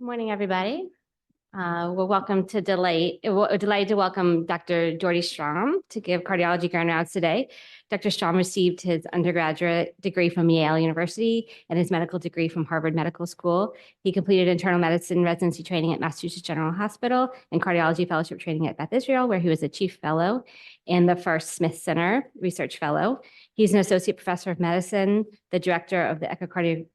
Morning, everybody. We're welcome to delighted to welcome Dr. Jordy Strom to give cardiology grand rounds today. Dr. Strom received his undergraduate degree from Yale University and his medical degree from Harvard Medical School. He completed internal medicine residency training at Massachusetts General Hospital and cardiology fellowship training at Beth Israel, where he was a chief fellow and the first Smith Center research fellow. He's an associate professor of medicine, the director of the Echocardiography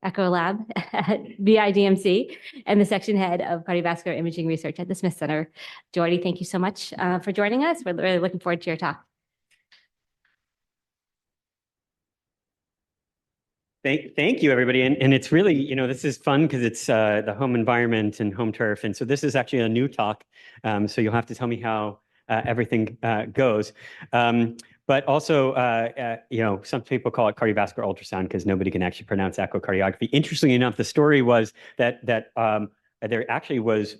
Echo Lab at BIDMC, and the section head of cardiovascular imaging research at the Smith Center. Jordy, thank you so much for joining us. We're really looking forward to your talk. Thank you, everybody. And it's really, this is fun because it's the home environment and home turf. And so this is actually a new talk. So you'll have to tell me how everything goes. But also, some people call it cardiovascular ultrasound because nobody can actually pronounce echocardiography. Interestingly enough, the story was that there actually was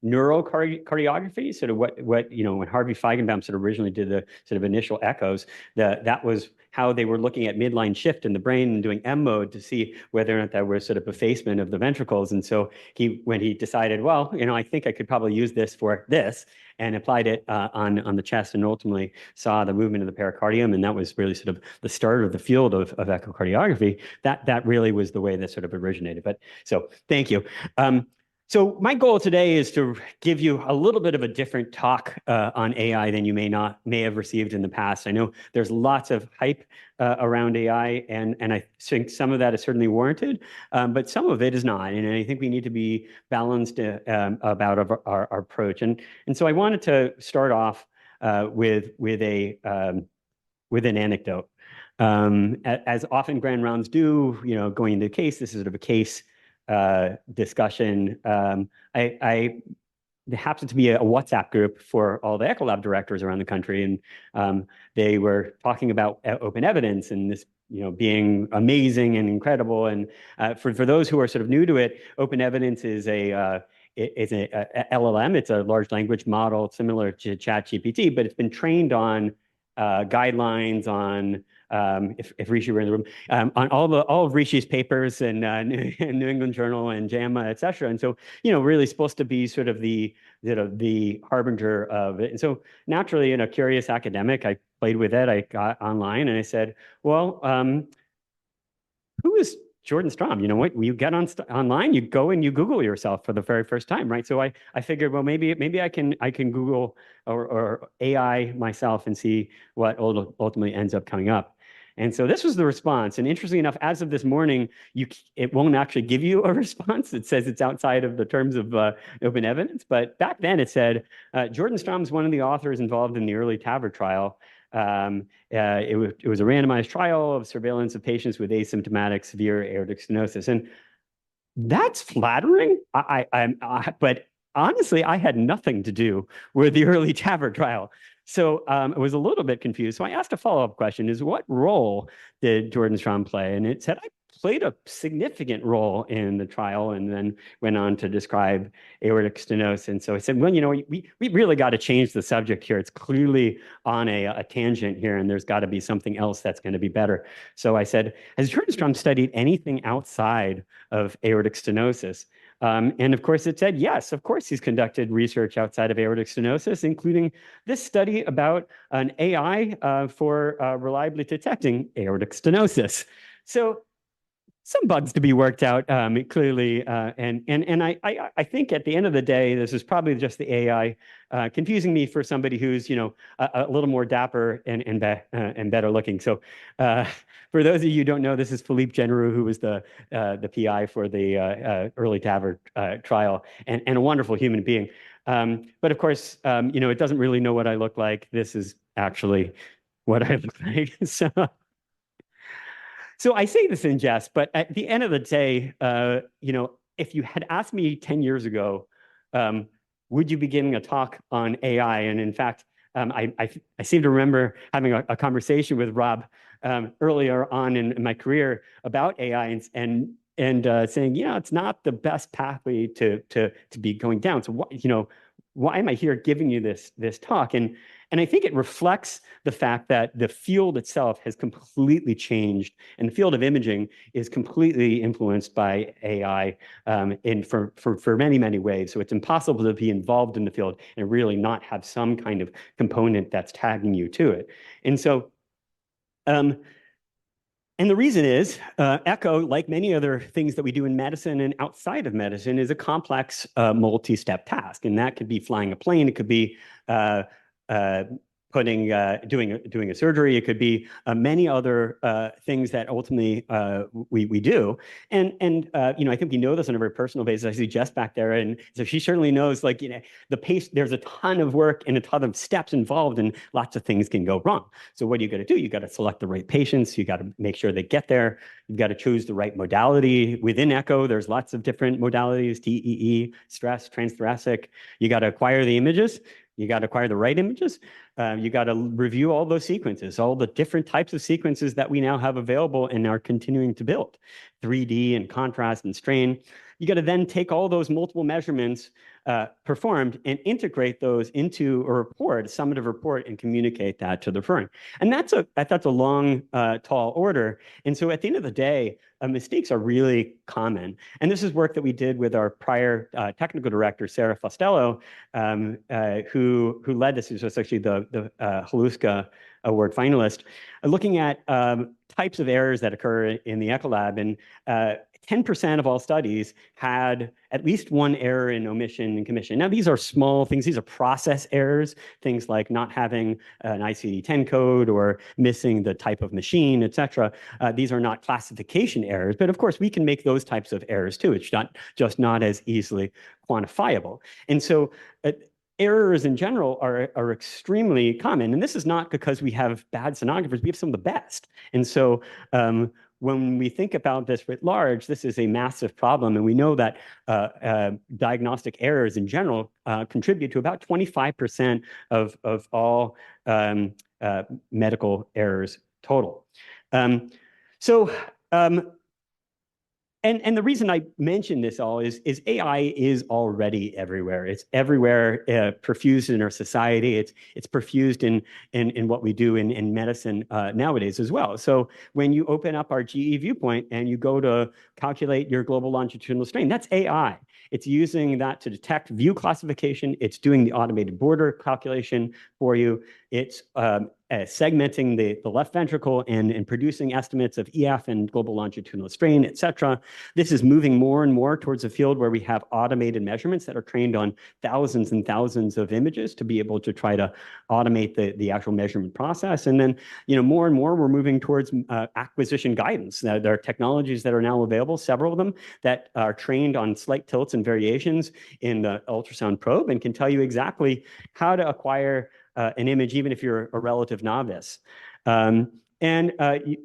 neurocardiography, sort of what when Harvey Feigenbaum sort of originally did the sort of initial echoes, that was how they were looking at midline shift in the brain and doing M mode to see whether or not there was sort of effacement of the ventricles. And so when he decided, well, I think I could probably use this for this, and applied it on the chest, and ultimately saw the movement of the pericardium, and that was really sort of the start of the field of echocardiography. That really was the way that sort of originated. But so thank you. So my goal today is to give you a little bit of a different talk on AI than you may have received in the past. I know there's lots of hype around AI, and I think some of that is certainly warranted, but some of it is not. And I think we need to be balanced about our approach. And so I wanted to start off with an anecdote. As often grand rounds do, going into the case, this is sort of a case discussion. There happens to be a WhatsApp group for all the Echo Lab directors around the country, and they were talking about open evidence and this being amazing and incredible. And for those who are sort of new to it, open evidence is a LLM. It's a large language model similar to ChatGPT, but it's been trained on guidelines, on if Rishi were in the room, on all of Rishi's papers and New England Journal and JAMA, et cetera. And so, really supposed to be sort of the harbinger of it. And so naturally, in a curious academic, I played with it. I got online and I said, well, who is Jordan Strom? You know what? You get online, you go and you Google yourself for the very first time, right? So I figured, well, maybe I can Google or AI myself and see what ultimately ends up coming up. And so this was the response. And interestingly enough, as of this morning, it won't actually give you a response. It says it's outside of the terms of open evidence. But back then it said, Jordan Strom is one of the authors involved in the early TAVR trial. It was a randomized trial of surveillance of patients with asymptomatic severe aortic stenosis. And that's flattering. But honestly, I had nothing to do with the early TAVR trial. So I was a little bit confused. So I asked a follow-up question, is what role did Jordan Strom play? And it said, I played a significant role in the trial, and then went on to describe aortic stenosis. And so I said, well, we really got to change the subject here. It's clearly on a tangent here, and there's got to be something else that's going to be better. So I said, has Jordan Strom studied anything outside of aortic stenosis? And of course, it said, yes, of course, he's conducted research outside of aortic stenosis, including this study about an AI for reliably detecting aortic stenosis. So some bugs to be worked out, clearly. And I think at the end of the day, this is probably just the AI confusing me for somebody who's, a little more dapper and better looking. So for those of you who don't know, this is Philippe Genereux, who was the PI for the early TAVR trial, and a wonderful human being. But of course, it doesn't really know what I look like. This is actually what I look like. So I say this in jest, but at the end of the day, if you had asked me 10 years ago, would you be giving a talk on AI? And in fact, I seem to remember having a conversation with Rob earlier on in my career about AI, and saying, it's not the best pathway to be going down. So why am I here giving you this talk? And And I think it reflects the fact that the field itself has completely changed, and the field of imaging is completely influenced by AI for many, many ways. So it's impossible to be involved in the field and really not have some kind of component that's tagging you to it. And so, and the reason is echo, like many other things that we do in medicine and outside of medicine, is a complex multi-step task. And that could be flying a plane. It could be uh, uh, doing a surgery. It could be many other things that ultimately we do. And I think we know this on a very personal basis. I see Jess back there, and so she certainly knows, like, the pace. There's a ton of work and a ton of steps involved, and lots of things can go wrong. So what do you got to do? You got to select the right patients. You got to make sure they get there. You've got to choose the right modality. Within echo, there's lots of different modalities: TEE, stress, transthoracic. You got to acquire the images. You got to acquire the right images. You got to review all those sequences, all the different types of sequences that we now have available and are continuing to build, 3D and contrast and strain. You got to then take all those multiple measurements performed and integrate those into a report, a summative report, and communicate that to the referring. And that's a long, tall order. And so at the end of the day, mistakes are really common. And this is work that we did with our prior technical director, Sarah Fostello, who led this. This was actually the Haluska Award finalist, looking at types of errors that occur in the Echo Lab. And 10% of all studies had at least one error in omission and commission. Now, these are small things. These are process errors, things like not having an ICD-10 code or missing the type of machine, et cetera. These are not classification errors, but of course, we can make those types of errors too. It's not as easily quantifiable. And so errors in general are extremely common. And this is not because we have bad sonographers. We have some of the best. And so when we think about this writ large, this is a massive problem. And we know that diagnostic errors in general contribute to about 25% of all medical errors total. And the reason I mention this all is AI is already everywhere. It's everywhere, perfused in our society. It's perfused in what we do in medicine nowadays as well. So when you open up our GE viewpoint and you go to calculate your global longitudinal strain, that's AI. It's using that to detect view classification. It's doing the automated border calculation for you. It's segmenting the left ventricle and producing estimates of EF and global longitudinal strain, et cetera. This is moving more and more towards a field where we have automated measurements that are trained on thousands and thousands of images to be able to try to automate the actual measurement process. And then, more and more, we're moving towards acquisition guidance. There are technologies that are now available, several of them, that are trained on slight tilts and variations in the ultrasound probe and can tell you exactly how to acquire an image, even if you're a relative novice. And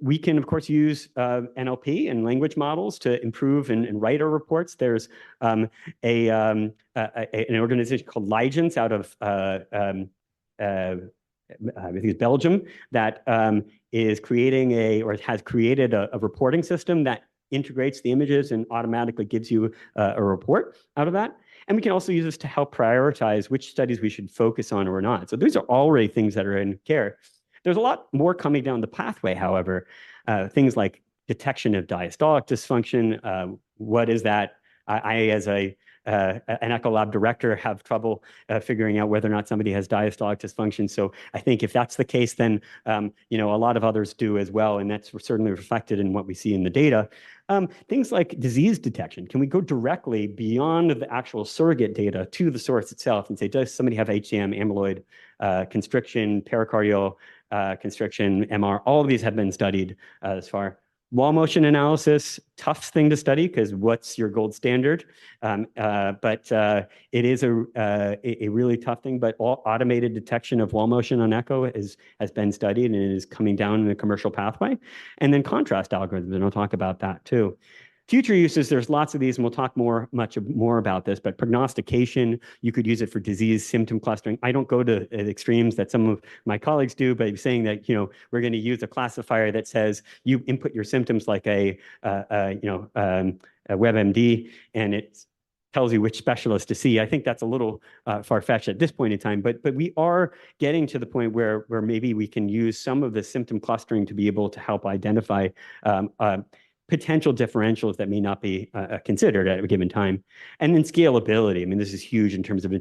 we can, of course, use NLP and language models to improve and write our reports. There's an organization called Ligence out of I think it's Belgium that is creating or has created a reporting system that integrates the images and automatically gives you a report out of that. And we can also use this to help prioritize which studies we should focus on or not. So these are already things that are in care. There's a lot more coming down the pathway, however, things like detection of diastolic dysfunction. What is that? I as an Echo Lab director, have trouble figuring out whether or not somebody has diastolic dysfunction. So I think if that's the case, then a lot of others do as well, and that's certainly reflected in what we see in the data. Things like disease detection. Can we go directly beyond the actual surrogate data to the source itself and say, does somebody have HCM, amyloid constriction, pericardial constriction, MR? All of these have been studied thus far. Wall motion analysis, tough thing to study because what's your gold standard? But it is a really tough thing. But all automated detection of wall motion on echo has been studied and is coming down in the commercial pathway. And then contrast algorithms, and I'll talk about that too. Future uses, there's lots of these, and we'll talk much more about this, but prognostication, you could use it for disease symptom clustering. I don't go to the extremes that some of my colleagues do, but saying that, we're going to use a classifier that says you input your symptoms like a WebMD, and it's tells you which specialist to see. I think that's a little far-fetched at this point in time, but we are getting to the point where maybe we can use some of the symptom clustering to be able to help identify potential differentials that may not be considered at a given time. And then scalability. I mean, this is huge in terms of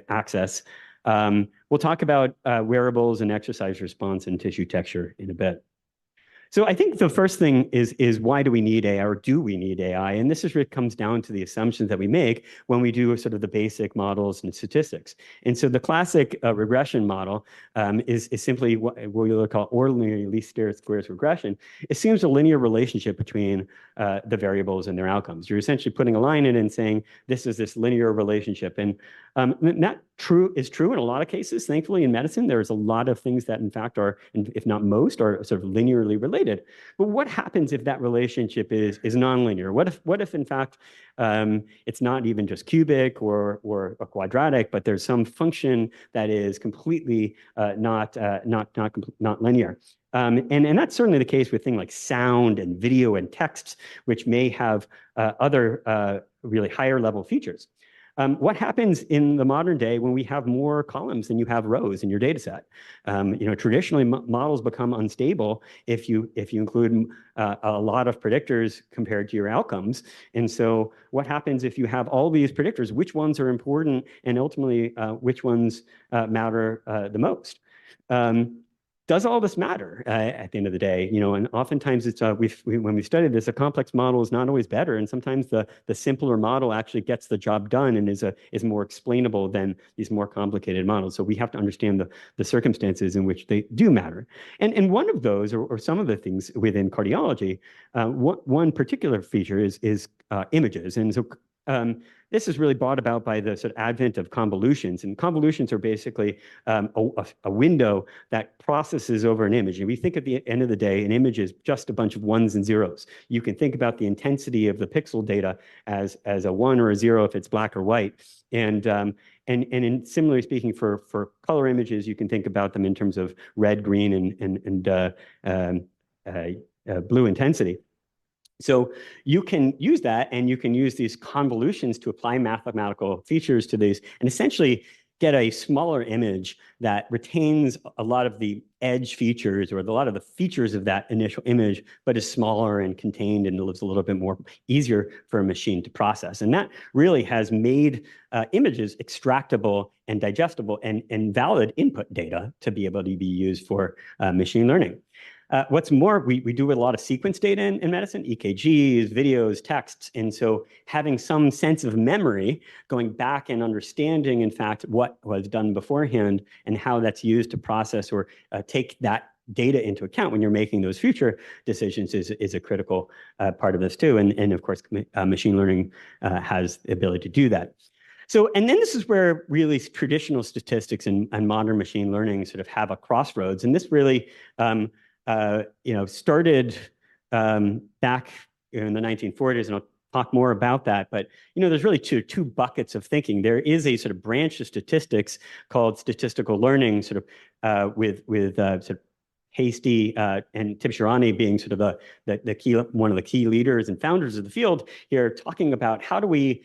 access. We'll talk about wearables and exercise response and tissue texture in a bit. So I think the first thing is why do we need AI, or do we need AI? And this is where it comes down to the assumptions that we make when we do sort of the basic models and statistics. And so the classic regression model is simply what we'll call ordinary least squares regression. It assumes a linear relationship between the variables and their outcomes. You're essentially putting a line in and saying this is this linear relationship. And that is true in a lot of cases. Thankfully, in medicine, there's a lot of things that, in fact, are, if not most, are sort of linearly related. But what happens if that relationship is nonlinear? What if in fact, it's not even just cubic or quadratic, but there's some function that is completely not linear? And that's certainly the case with things like sound and video and text, which may have other really higher level features. What happens in the modern day when we have more columns than you have rows in your data set? Traditionally, models become unstable if you include a lot of predictors compared to your outcomes. And so what happens if you have all these predictors? Which ones are important, and ultimately, which ones matter the most? Does all this matter at the end of the day? And oftentimes it's when we studied this, a complex model is not always better, and sometimes the simpler model actually gets the job done and is more explainable than these more complicated models. So we have to understand the circumstances in which they do matter. And one of those, or some of the things within cardiology, one particular feature is images, and so. This is really brought about by the sort of advent of convolutions. And convolutions are basically a window that processes over an image. And we think at the end of the day, an image is just a bunch of ones and zeros. You can think about the intensity of the pixel data as a 1 or a 0 if it's black or white. And in similarly speaking, for color images, you can think about them in terms of red, green, and blue intensity. So you can use that, and you can use these convolutions to apply mathematical features to these and essentially get a smaller image that retains a lot of the edge features or a lot of the features of that initial image, but is smaller and contained and lives a little bit more easier for a machine to process. And that really has made images extractable and digestible and valid input data to be able to be used for machine learning. What's more, we do a lot of sequence data in medicine, EKGs, videos, texts. And so having some sense of memory, going back and understanding, in fact, what was done beforehand and how that's used to process or take that data into account when you're making those future decisions is a critical part of this too. And of course, machine learning has the ability to do that. So, and then this is where really traditional statistics and modern machine learning sort of have a crossroads. And this really started back in the 1940s, and I'll talk more about that. But there's really two buckets of thinking. There is a sort of branch of statistics called statistical learning, sort of with sort of Hastie and Tibshirani being sort of the key, one of the key leaders and founders of the field here, talking about how do we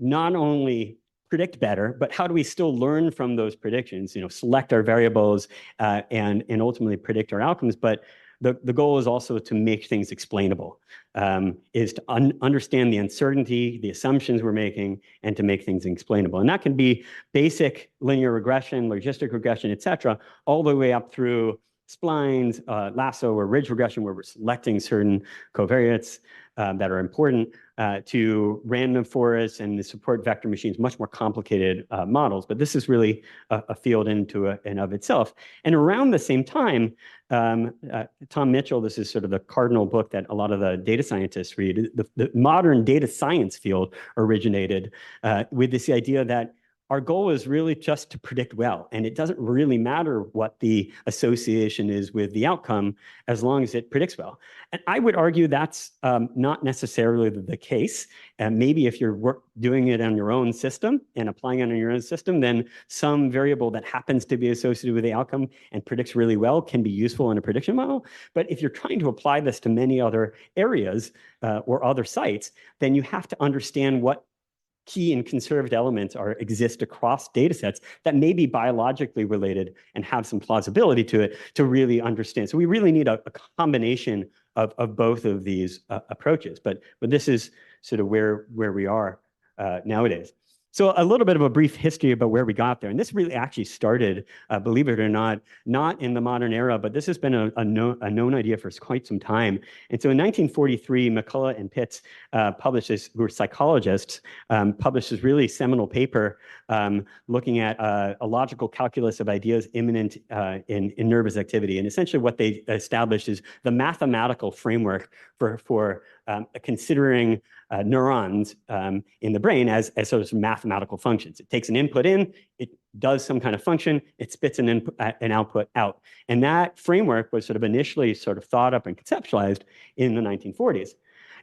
not only predict better, but how do we still learn from those predictions, select our variables and ultimately predict our outcomes. But the goal is also to make things explainable, is to understand the uncertainty, the assumptions we're making, and to make things explainable. And that can be basic linear regression, logistic regression, et cetera, all the way up through splines, lasso or ridge regression, where we're selecting certain covariates that are important, to random forests and the support vector machines, much more complicated models. But this is really a field into and of itself. And around the same time, Tom Mitchell, this is sort of the cardinal book that a lot of the data scientists read. The modern data science field originated with this idea that our goal is really just to predict well, and it doesn't really matter what the association is with the outcome as long as it predicts well. And I would argue that's not necessarily the case. And maybe if you're doing it on your own system and applying it on your own system, then some variable that happens to be associated with the outcome and predicts really well can be useful in a prediction model. But if you're trying to apply this to many other areas or other sites, then you have to understand what key and conserved elements exist across data sets that may be biologically related and have some plausibility to it to really understand. So we really need a combination of both of these approaches. But this is sort of where we are nowadays. So a little bit of a brief history about where we got there. And this really actually started, believe it or not in the modern era, but this has been a known idea for quite some time. And so in 1943, McCullough and Pitts published this, who were psychologists, published this really seminal paper looking at a logical calculus of ideas immanent in nervous activity. And essentially what they established is the mathematical framework for considering neurons in the brain as sort of mathematical functions. It takes an input in, it does some kind of function, it spits an output out. And that framework was sort of initially sort of thought up and conceptualized in the 1940s.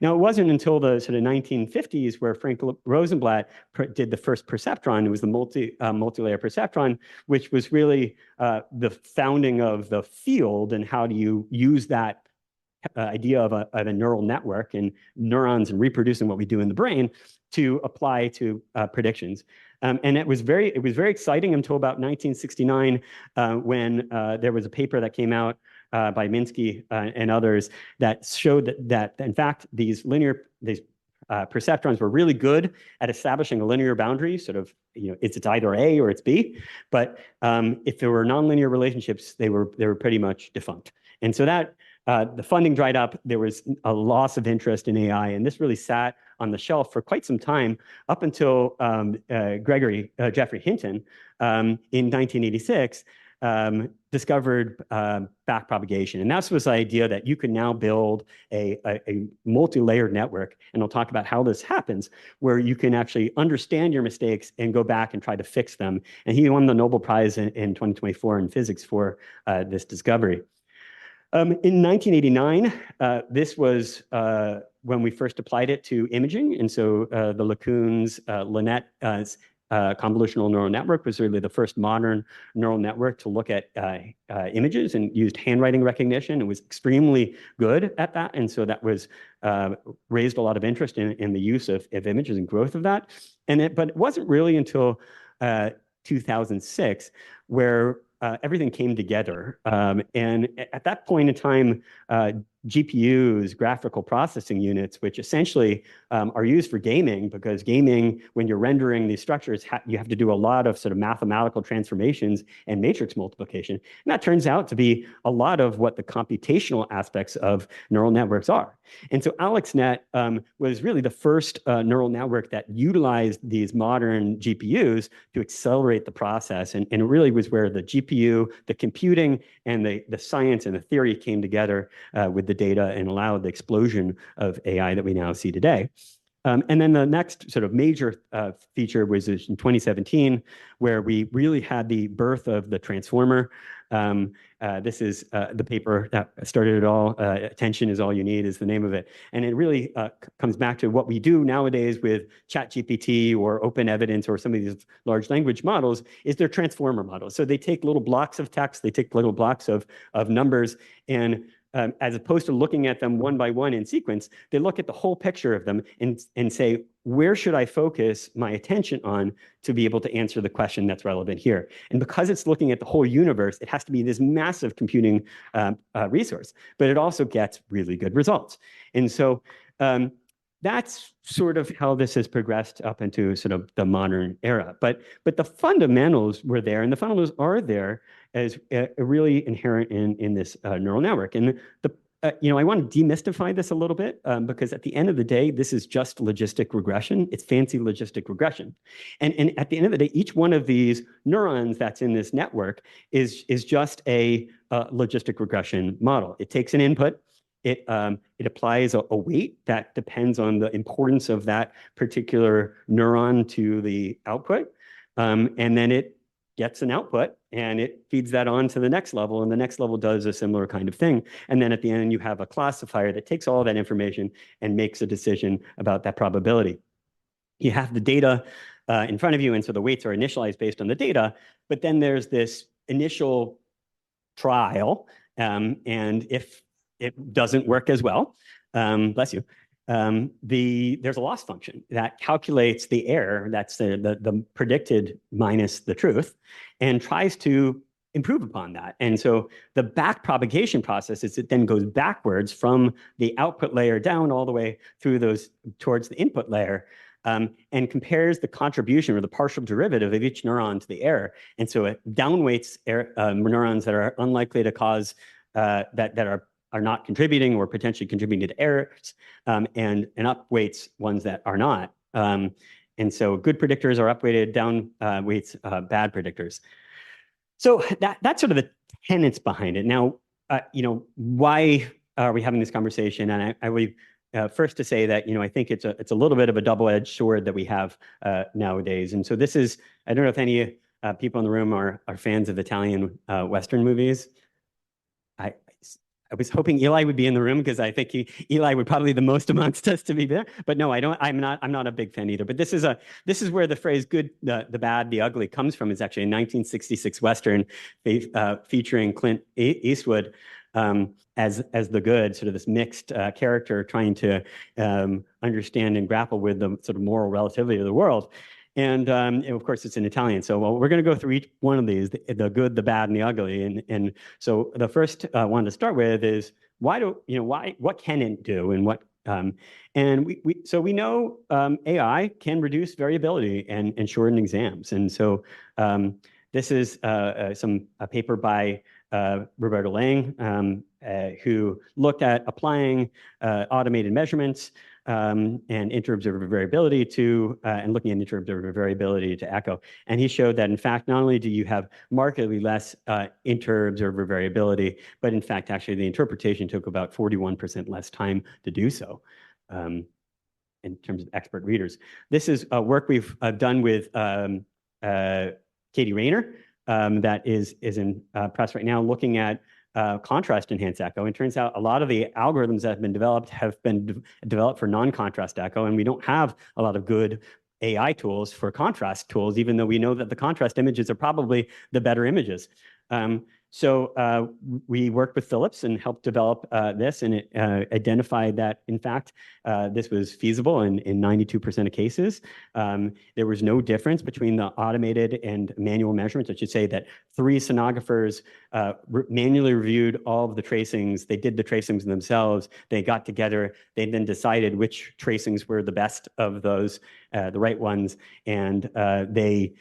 Now, it wasn't until the sort of 1950s where Frank Rosenblatt did the first perceptron. It was the multi-layer perceptron, which was really the founding of the field and how do you use that idea of a neural network and neurons and reproducing what we do in the brain to apply to predictions. And it was very exciting until about 1969 when there was a paper that came out by Minsky and others that showed that in fact these perceptrons were really good at establishing a linear boundary, sort of, it's either A or it's B. But if there were nonlinear relationships, they were pretty much defunct. And so that the funding dried up. There was a loss of interest in AI, and this really sat on the shelf for quite some time up until Geoffrey Hinton in 1986 discovered backpropagation. And that was the idea that you can now build a multi-layered network, and I'll talk about how this happens, where you can actually understand your mistakes and go back and try to fix them. And he won the Nobel Prize in 2024 in physics for this discovery. In 1989, this was when we first applied it to imaging. And so the LeCun's, Linette's convolutional neural network was really the first modern neural network to look at images and used handwriting recognition. It was extremely good at that. And so that was raised a lot of interest in the use of images and growth of that. But it wasn't really until 2006 where everything came together. And at that point in time, GPUs, graphical processing units, which essentially are used for gaming, because gaming, when you're rendering these structures, you have to do a lot of sort of mathematical transformations and matrix multiplication. And that turns out to be a lot of what the computational aspects of neural networks are. And so AlexNet was really the first neural network that utilized these modern GPUs to accelerate the process. And it really was where the GPU, the computing, and the science and the theory came together with the data and allowed the explosion of AI that we now see today. And then the next sort of major feature was in 2017, where we really had the birth of the transformer. This is the paper that started it all. Attention is all you need is the name of it. And it really comes back to what we do nowadays with ChatGPT or Open Evidence or some of these large language models is they're transformer models. So they take little blocks of text, they take little blocks of numbers, and as opposed to looking at them one by one in sequence, they look at the whole picture of them and say, where should I focus my attention on to be able to answer the question that's relevant here? And because it's looking at the whole universe, it has to be this massive computing resource, but it also gets really good results. And so that's sort of how this has progressed up into sort of the modern era. But the fundamentals were there, and the fundamentals are there as really inherent in this neural network. And I want to demystify this a little bit because at the end of the day, this is just logistic regression. It's fancy logistic regression. And at the end of the day, each one of these neurons that's in this network is just a logistic regression model. It takes an input. It applies a weight that depends on the importance of that particular neuron to the output. And then it gets an output and it feeds that on to the next level, and the next level does a similar kind of thing. And then at the end, you have a classifier that takes all that information and makes a decision about that probability. You have the data in front of you, and so the weights are initialized based on the data, but then there's this initial trial, and if it doesn't work as well, bless you, there's a loss function that calculates the error, that's the predicted minus the truth, and tries to improve upon that. And so the back propagation process is it then goes backwards from the output layer down all the way through those towards the input layer, and compares the contribution or the partial derivative of each neuron to the error. And so it downweights neurons that are unlikely to cause that are not contributing or potentially contributing to errors, and upweights ones that are not. And so good predictors are upweighted, down weights bad predictors. So that's sort of the tenets behind it. Now, why are we having this conversation? And I would first to say that, I think it's a little bit of a double-edged sword that we have nowadays. And so this is, I don't know if any people in the room are fans of Italian Western movies. I was hoping Eli would be in the room because I think Eli would probably the most amongst us to be there. But no, I don't. I'm not a big fan either. But this is where the phrase "good, the bad, the ugly" comes from. It's actually a 1966 Western featuring Clint Eastwood as the good, sort of this mixed character trying to understand and grapple with the sort of moral relativity of the world. And of course, it's in Italian. So we're going to go through each one of these, the good, the bad, and the ugly. And so the first one to start with is what can it do, and what and we know AI can reduce variability and shorten exams. And so this is a paper by Roberto Lang, who looked at applying automated measurements and inter-observer variability and looking at inter-observer variability to echo. And he showed that, in fact, not only do you have markedly less inter-observer variability, but in fact, actually, the interpretation took about 41% less time to do so in terms of expert readers. This is work we've done with Katie Rayner that is in press right now, looking at contrast enhanced echo. And it turns out a lot of the algorithms that have been developed for non-contrast echo, and we don't have a lot of good AI tools for contrast tools, even though we know that the contrast images are probably the better images. So we worked with Philips and helped develop this, and it identified that, in fact, this was feasible in 92% of cases. There was no difference between the automated and manual measurements. I should say that 3 sonographers manually reviewed all of the tracings. They did the tracings themselves. They got together. They then decided which tracings were the best of those, the right ones, and they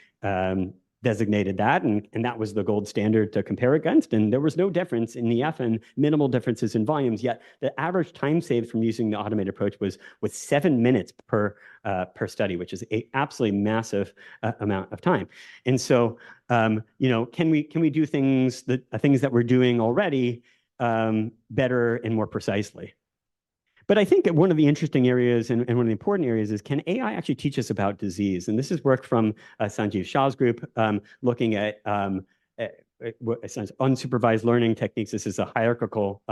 designated that, and that was the gold standard to compare against. And there was no difference in EF and minimal differences in volumes, yet the average time saved from using the automated approach was 7 minutes per study, which is an absolutely massive amount of time. And so, can we do things that we're doing already better and more precisely? But I think that one of the interesting areas and one of the important areas is, can AI actually teach us about disease? And this is work from Sanjeev Shah's group looking at unsupervised learning techniques. This is a hierarchical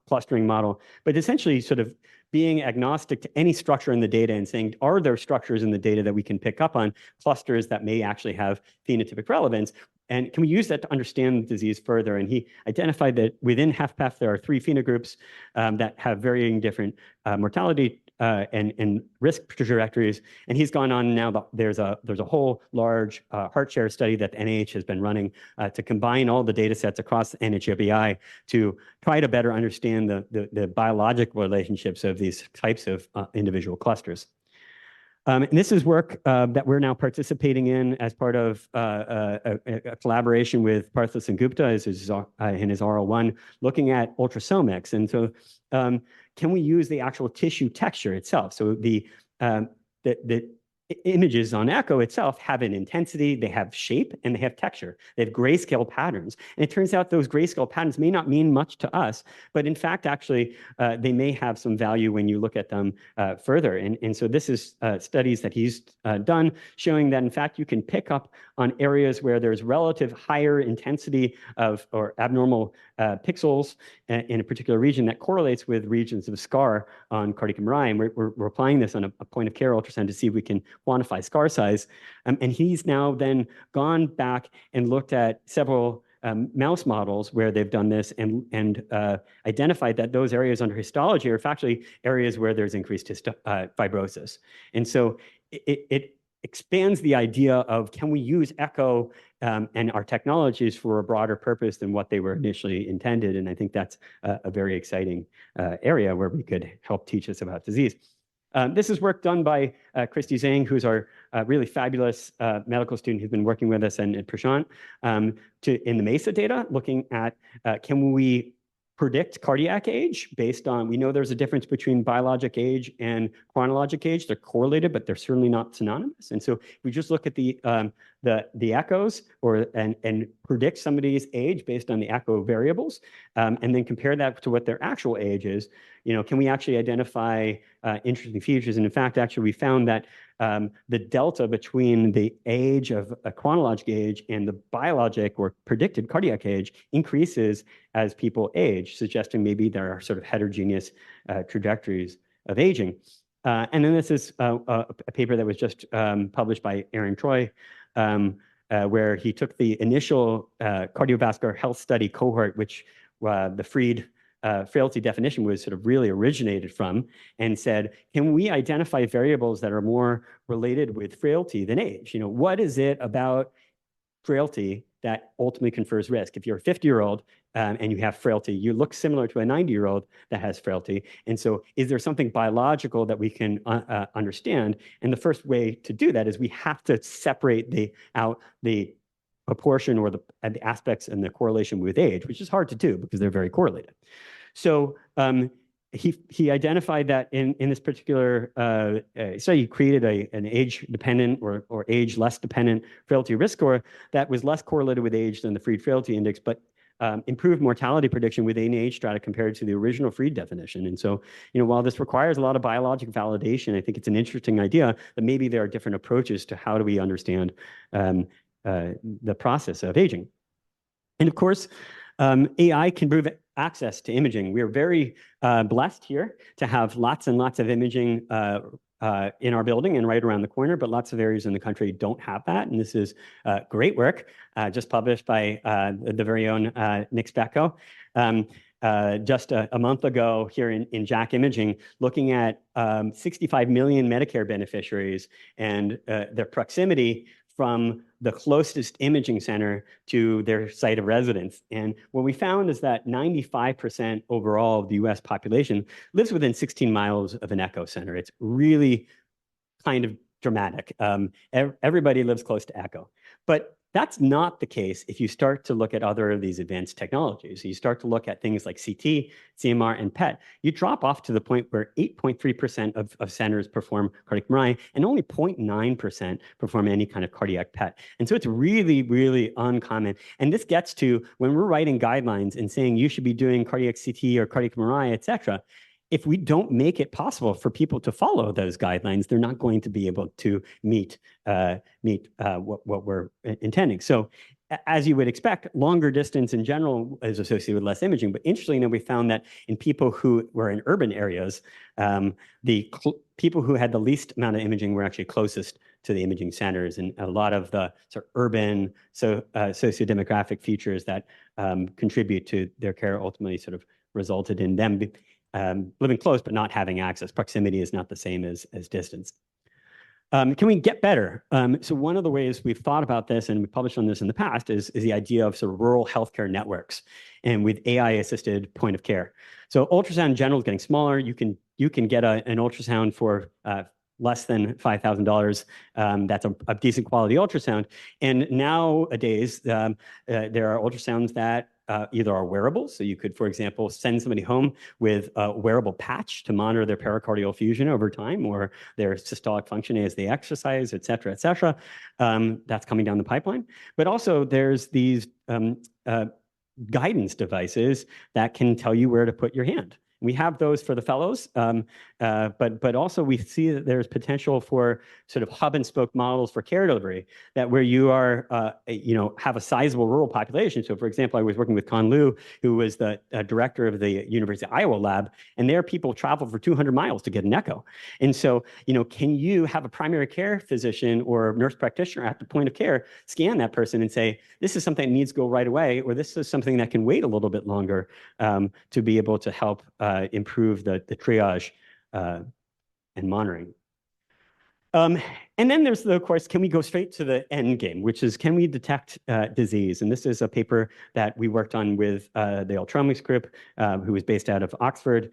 clustering model, but essentially sort of being agnostic to any structure in the data and saying, are there structures in the data that we can pick up on, clusters that may actually have phenotypic relevance? And can we use that to understand the disease further? And he identified that within HFpEF, there are 3 phenogroups that have varying different mortality and risk trajectories. And he's gone on now. There's a whole large heart share study that the NIH has been running to combine all the data sets across the NHGRI to try to better understand the biological relationships of these types of individual clusters. And this is work that we're now participating in as part of a collaboration with Parthas and Gupta in his RL1, looking at ultrasomics. And so can we use the actual tissue texture itself? So the images on echo itself have an intensity, they have shape, and they have texture. They have grayscale patterns. And it turns out those grayscale patterns may not mean much to us, but in fact, actually, they may have some value when you look at them further. And so this is studies that he's done showing that, in fact, you can pick up on areas where there's relative higher intensity or abnormal pixels in a particular region that correlates with regions of scar on cardiac MRI. And we're applying this on a point of care ultrasound to see if we can quantify scar size. And he's now then gone back and looked at several mouse models where they've done this and identified that those areas under histology are actually areas where there's increased fibrosis. And so it expands the idea of, can we use echo and our technologies for a broader purpose than what they were initially intended? And I think that's a very exciting area where we could help teach us about disease. This is work done by Christy Zhang, who's our really fabulous medical student who's been working with us and Prashant in the MESA data, looking at can we predict cardiac age based on, we know there's a difference between biologic age and chronologic age. They're correlated, but they're certainly not synonymous. And so if we just look at the echoes and predict somebody's age based on the echo variables, and then compare that to what their actual age is, can we actually identify interesting features? And in fact, actually, we found that the delta between the age of a chronologic age and the biologic or predicted cardiac age increases as people age, suggesting maybe there are sort of heterogeneous trajectories of aging. And then this is a paper that was just published by Aaron Troy, where he took the initial cardiovascular health study cohort, which the Fried frailty definition was sort of really originated from, and said, can we identify variables that are more related with frailty than age? What is it about frailty that ultimately confers risk? If you're a 50-year-old and you have frailty, you look similar to a 90-year-old that has frailty. And so is there something biological that we can understand? And the first way to do that is we have to separate out the proportion or the aspects and the correlation with age, which is hard to do because they're very correlated. So he identified that in this particular study, he created an age-dependent or age-less dependent frailty risk score that was less correlated with age than the Fried Frailty Index, but improved mortality prediction within age strata compared to the original Fried definition. And so, while this requires a lot of biologic validation, I think it's an interesting idea that maybe there are different approaches to how do we understand the process of aging. And of course, AI can improve access to imaging. We are very blessed here to have lots and lots of imaging in our building and right around the corner, but lots of areas in the country don't have that. And this is great work just published by the very own Nick Specco. Just a month ago here in JACC Imaging, looking at 65 million Medicare beneficiaries and their proximity from the closest imaging center to their site of residence. And what we found is that 95% overall of the US population lives within 16 miles of an echo center. It's really kind of dramatic. Everybody lives close to echo. But that's not the case if you start to look at other of these advanced technologies. You start to look at things like CT, CMR, and PET. You drop off to the point where 8.3% of centers perform cardiac MRI, and only 0.9% perform any kind of cardiac PET. And so it's really, really uncommon. And this gets to when we're writing guidelines and saying you should be doing cardiac CT or cardiac MRI, et cetera. If we don't make it possible for people to follow those guidelines, they're not going to be able to meet what we're intending. So as you would expect, longer distance in general is associated with less imaging. But interestingly, we found that in people who were in urban areas, the people who had the least amount of imaging were actually closest to the imaging centers. And a lot of the sort of urban sociodemographic features that contribute to their care ultimately sort of resulted in them living close but not having access. Proximity is not the same as distance. Can we get better? So one of the ways we've thought about this, and we published on this in the past, is the idea of sort of rural healthcare networks and with AI-assisted point of care. So ultrasound in general is getting smaller. You can get an ultrasound for less than $5,000. That's a decent quality ultrasound. And nowadays, there are ultrasounds that either are wearables, so you could, for example, send somebody home with a wearable patch to monitor their pericardial effusion over time or their systolic function as they exercise, et cetera, et cetera. That's coming down the pipeline. But also there's these guidance devices that can tell you where to put your hand. We have those for the fellows, but also we see that there's potential for sort of hub and spoke models for care delivery, that where you are, have a sizable rural population. So for example, I was working with Con Liu, who was the director of the University of Iowa lab, and there people travel for 200 miles to get an echo. And so, can you have a primary care physician or nurse practitioner at the point of care scan that person and say, this is something that needs to go right away, or this is something that can wait a little bit longer, to be able to help improve the triage and monitoring. And then there's of course, can we go straight to the end game, which is, can we detect disease? And this is a paper that we worked on with the Ultromics group, who was based out of Oxford,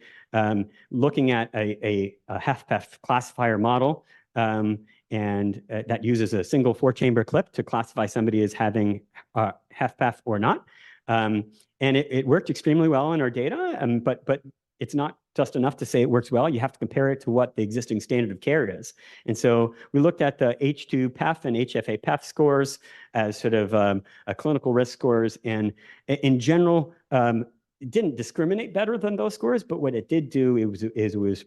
looking at a HFpEF classifier model, and that uses a single 4-chamber clip to classify somebody as having HFpEF or not. And it worked extremely well in our data, but it's not just enough to say it works well. You have to compare it to what the existing standard of care is. And so we looked at the H2PEF and HFA-PEF scores as sort of clinical risk scores. And in general, it didn't discriminate better than those scores, but what it did do it was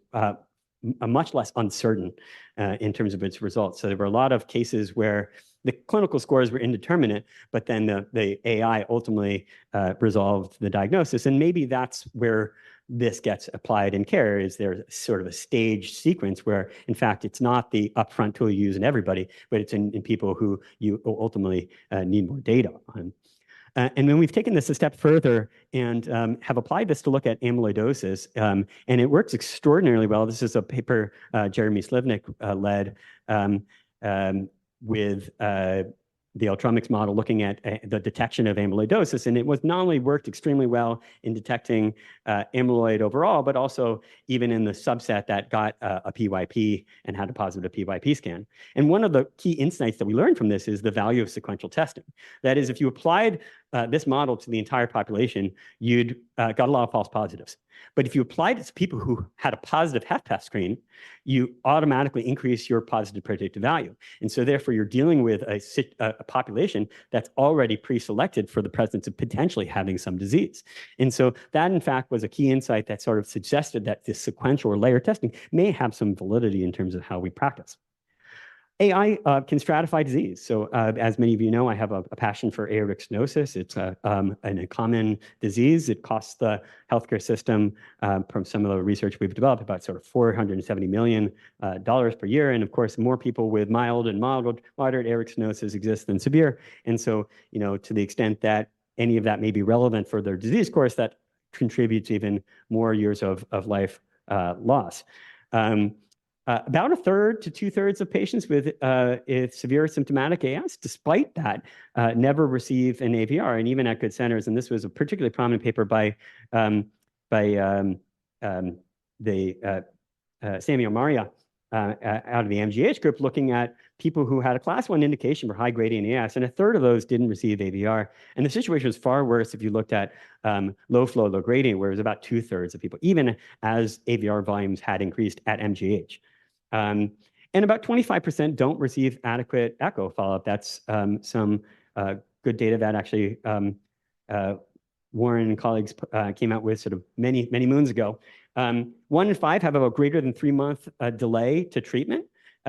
much less uncertain in terms of its results. So there were a lot of cases where the clinical scores were indeterminate, but then the AI ultimately resolved the diagnosis. And maybe that's where this gets applied in care, is there's sort of a staged sequence where, in fact, it's not the upfront tool you use in everybody, but it's in people who you ultimately need more data on. And then we've taken this a step further and have applied this to look at amyloidosis, and it works extraordinarily well. This is a paper Jeremy Slivnik led with the Ultromics model looking at the detection of amyloidosis, and it was not only worked extremely well in detecting amyloid overall, but also even in the subset that got a PYP and had a positive PYP scan. And one of the key insights that we learned from this is the value of sequential testing. That is, if you applied this model to the entire population, you'd got a lot of false positives. But if you applied it to people who had a positive HFpEF screen, you automatically increase your positive predictive value. And so therefore, you're dealing with a population that's already pre-selected for the presence of potentially having some disease. And so that, in fact, was a key insight that sort of suggested that this sequential or layer testing may have some validity in terms of how we practice. AI can stratify disease. So as many of you know, I have a passion for aortic stenosis. It's a common disease. It costs the healthcare system, from some of the research we've developed, about sort of $470 million per year. And of course, more people with mild and moderate aortic stenosis exist than severe. And so, to the extent that any of that may be relevant for their disease course, that contributes even more years of life loss. About 1/3 to 2/3 of patients with severe symptomatic AS, despite that, never receive an AVR, and even at good centers. And this was a particularly prominent paper by Samuel Maria out of the MGH group, looking at people who had a class 1 indication for high gradient AS, and 1/3 of those didn't receive AVR. And the situation was far worse if you looked at low flow, low gradient, where it was about 2/3 of people, even as AVR volumes had increased at MGH. And about 25% don't receive adequate echo follow-up. That's some good data that actually Warren and colleagues came out with sort of many moons ago. 1 in 5 have a greater than 3-month delay to treatment.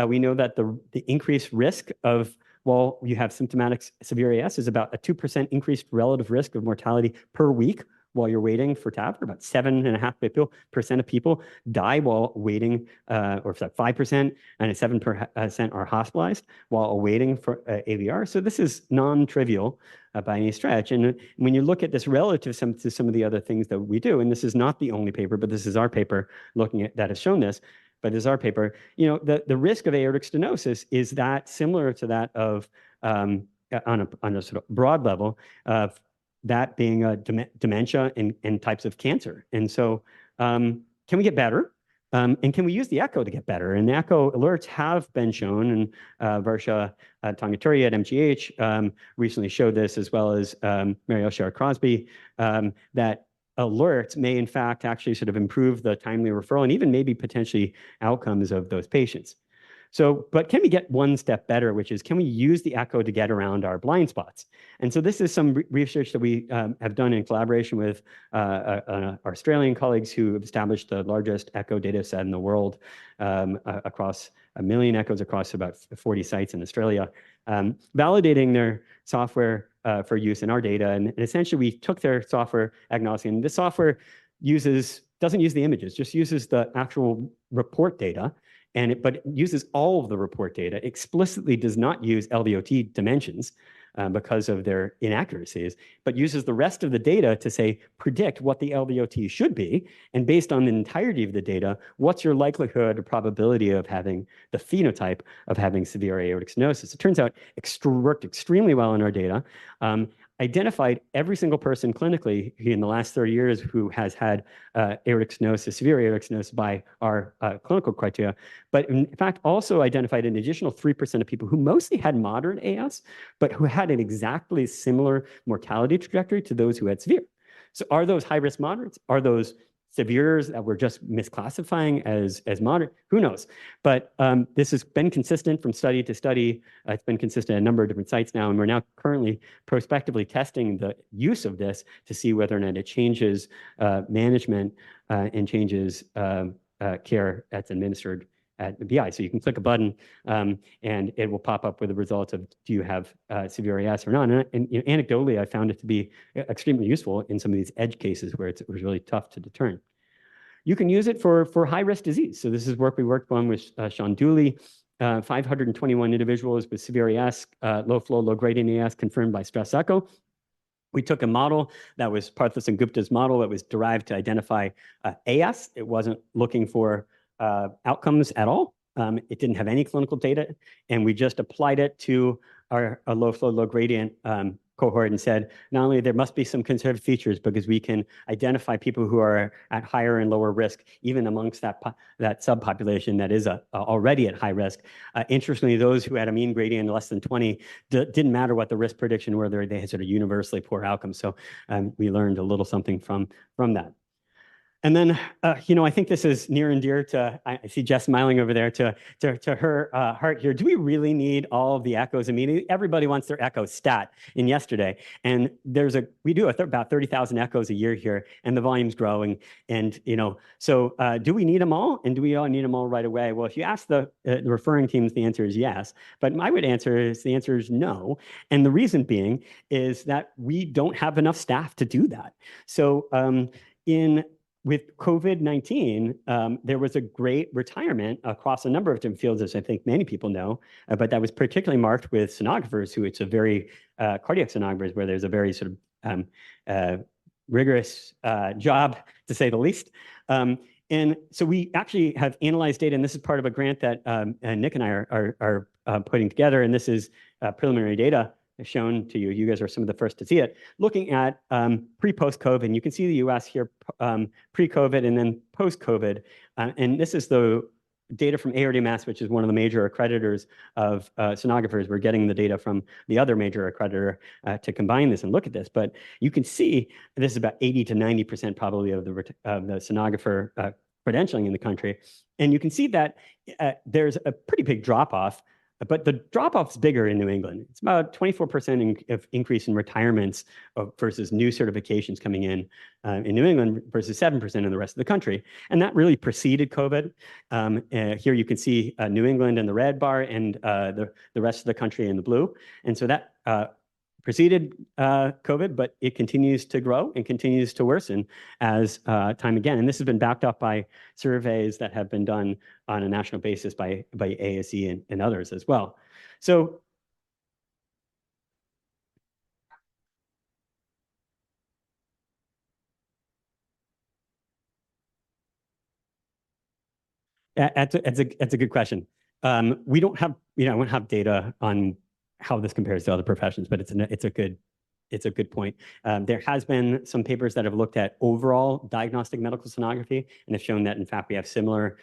We know that the increased risk of, while you have symptomatic severe AS, is about a 2% increased relative risk of mortality per week while you're waiting for TAVR. About 7.5% of people die while waiting, or 5%, and 7% are hospitalized while waiting for AVR. So this is non-trivial by any stretch. And when you look at this relative to some of the other things that we do, and this is not the only paper, but this is our paper looking at that has shown this, but this is our paper, the risk of aortic stenosis is that similar to that of, on a sort of broad level, of that being a dementia and types of cancer. And so can we get better? And can we use the echo to get better? And the echo alerts have been shown, and Varsha Tangaturi at MGH recently showed this, as well as Mary O'Shara Crosby, that alerts may in fact actually sort of improve the timely referral and even maybe potentially outcomes of those patients. So, but can we get one step better, which is, can we use the echo to get around our blind spots? And so this is some research that we have done in collaboration with our Australian colleagues who have established the largest echo data set in the world, across 1 million echoes across about 40 sites in Australia, validating their software for use in our data. And essentially, we took their software agnostic, and this software doesn't use the images, just uses the actual report data. But it uses all of the report data, explicitly does not use LVOT dimensions because of their inaccuracies, but uses the rest of the data to say, predict what the LVOT should be. And based on the entirety of the data, what's your likelihood or probability of having the phenotype of having severe aortic stenosis? It turns out worked extremely well in our data. Identified every single person clinically in the last 30 years who has had aortic stenosis, severe aortic stenosis by our clinical criteria, but in fact also identified an additional 3% of people who mostly had moderate AS, but who had an exactly similar mortality trajectory to those who had severe. So are those high-risk moderates? Are those severes that we're just misclassifying as moderate? Who knows? But this has been consistent from study to study. It's been consistent at a number of different sites now, and we're now currently prospectively testing the use of this to see whether or not it changes management and changes care that's administered at the BI. So you can click a button and it will pop up with the results of, do you have severe AS or not? And anecdotally, I found it to be extremely useful in some of these edge cases where it was really tough to determine. You can use it for high-risk disease. So this is work we worked on with Sean Dooley, 521 individuals with severe AS, low flow, low gradient AS confirmed by stress echo. We took a model that was Parthas and Gupta's model that was derived to identify AS. It wasn't looking for outcomes at all. It didn't have any clinical data, and we just applied it to our low flow, low gradient cohort and said, not only there must be some conserved features because we can identify people who are at higher and lower risk, even amongst that subpopulation that is already at high risk. Interestingly, those who had a mean gradient less than 20 didn't matter what the risk prediction were, they had sort of universally poor outcomes. So we learned a little something from that. And then, I think this is near and dear to, I see Jess smiling over there, to her heart here. Do we really need all of the echoes immediately? Everybody wants their echo stat in yesterday. And we do about 30,000 echoes a year here, and the volume's growing. And, so do we need them all? And do we all need them all right away? Well, if you ask the referring teams, the answer is yes. But my answer is no. And the reason being is that we don't have enough staff to do that. So with COVID-19, there was a great retirement across a number of different fields, as I think many people know, but that was particularly marked with sonographers, who it's a very cardiac sonographers, where there's a very sort of rigorous job, to say the least. And so we actually have analyzed data, and this is part of a grant that Nick and I are putting together, and this is preliminary data shown to you. You guys are some of the first to see it. Looking at pre-post-COVID, and you can see the US here pre-COVID and then post-COVID. And this is the data from ARDMS, which is one of the major accreditors of sonographers. We're getting the data from the other major accreditor to combine this and look at this. But you can see this is about 80 to 90% probably of the sonographer credentialing in the country. And you can see that there's a pretty big drop-off. But the drop-off is bigger in New England. It's about 24% increase in retirements versus new certifications coming in New England versus 7% in the rest of the country. And that really preceded COVID. Here you can see New England in the red bar and the rest of the country in the blue. And so that preceded COVID, but it continues to grow and continues to worsen as time again. And this has been backed up by surveys that have been done on a national basis by ASE and others as well. So that's a good question. We don't have, I don't have data on how this compares to other professions, but it's a good point. There has been some papers that have looked at overall diagnostic medical sonography and have shown that, in fact, we have similar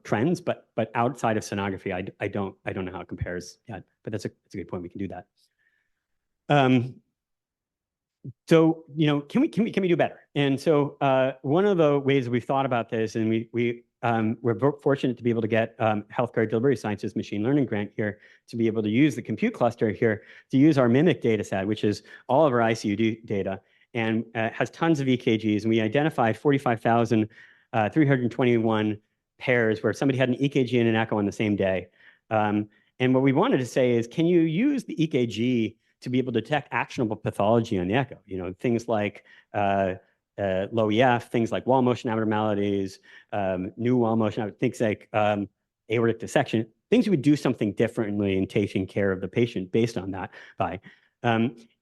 trends, but outside of sonography, I don't know how it compares yet. But that's a good point. We can do that. So can we do better? And so one of the ways we've thought about this, and we we're fortunate to be able to get healthcare delivery sciences machine learning grant here to be able to use the compute cluster here to use our MIMIC data set, which is all of our ICU data, and has tons of EKGs. And we identified 45,321 pairs where somebody had an EKG and an echo on the same day. And what we wanted to say is, can you use the EKG to be able to detect actionable pathology on the echo? Things like low EF, things like wall motion abnormalities, new wall motion, things like aortic dissection, things you would do something differently in taking care of the patient based on that.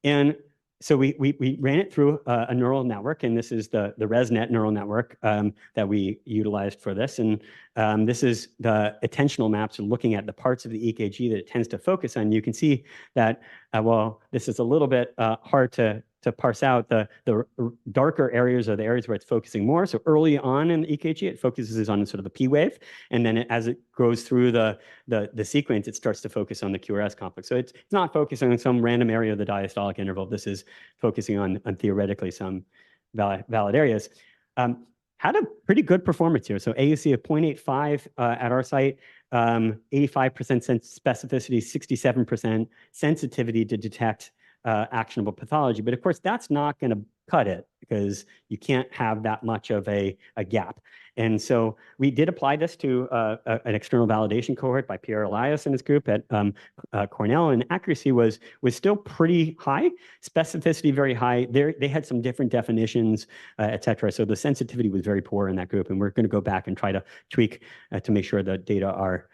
And so we ran it through a neural network, and this is the ResNet neural network that we utilized for this. And this is the attentional maps looking at the parts of the EKG that it tends to focus on. You can see that, well, this is a little bit hard to parse out. The darker areas are the areas where it's focusing more. So early on in the EKG, it focuses on sort of the P wave. And then as it goes through the sequence, it starts to focus on the QRS complex. So it's not focusing on some random area of the diastolic interval. This is focusing on theoretically some valid areas. Had a pretty good performance here. So AUC of 0.85 at our site, 85% specificity, 67% sensitivity to detect actionable pathology. But of course, that's not going to cut it because you can't have that much of a gap. And so we did apply this to an external validation cohort by Pierre Elias and his group at Cornell, and accuracy was still pretty high, specificity very high. They had some different definitions, et cetera. So the sensitivity was very poor in that group, and we're going to go back and try to tweak to make sure the data are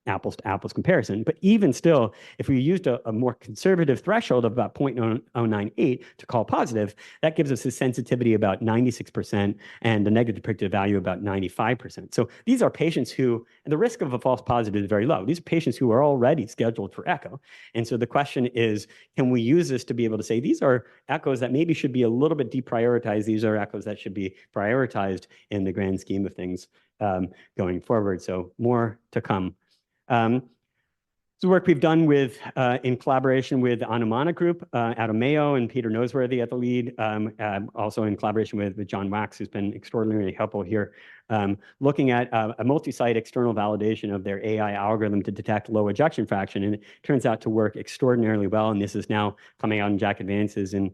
apples to apples comparison. But even still, if we used a more conservative threshold of about 0.098 to call positive, that gives us a sensitivity about 96% and a negative predictive value about 95%. So these are patients who, and the risk of a false positive is very low. These are patients who are already scheduled for echo. And so the question is, can we use this to be able to say, these are echoes that maybe should be a little bit deprioritized. These are echoes that should be prioritized in the grand scheme of things going forward. So more to come. It's work we've done with in collaboration with the Anumana group out of Mayo, and Peter Noseworthy at the lead, also in collaboration with John Wax, who's been extraordinarily helpful here, looking at a multi-site external validation of their AI algorithm to detect low ejection fraction, and it turns out to work extraordinarily well. And this is now coming out in JACC Advances and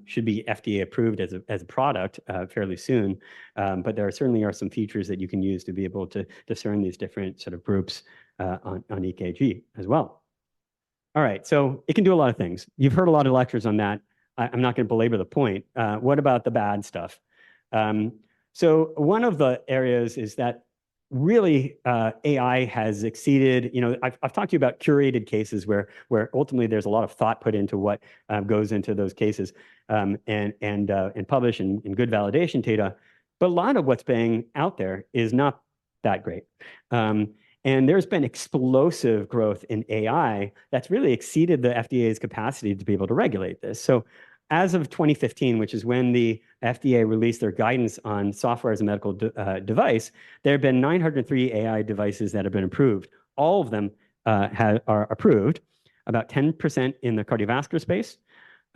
should be FDA approved as a product fairly soon. But there certainly are some features that you can use to be able to discern these different sort of groups on EKG as well. All right, so it can do a lot of things. You've heard a lot of lectures on that. I'm not going to belabor the point. What about the bad stuff? So one of the areas is that really AI has exceeded, I've talked to you about curated cases where ultimately there's a lot of thought put into what goes into those cases and publish in good validation data. But a lot of what's being out there is not that great. And there's been explosive growth in AI that's really exceeded the FDA's capacity to be able to regulate this. So as of 2015, which is when the FDA released their guidance on software as a medical device, there have been 903 AI devices that have been approved. All of them are approved, about 10% in the cardiovascular space,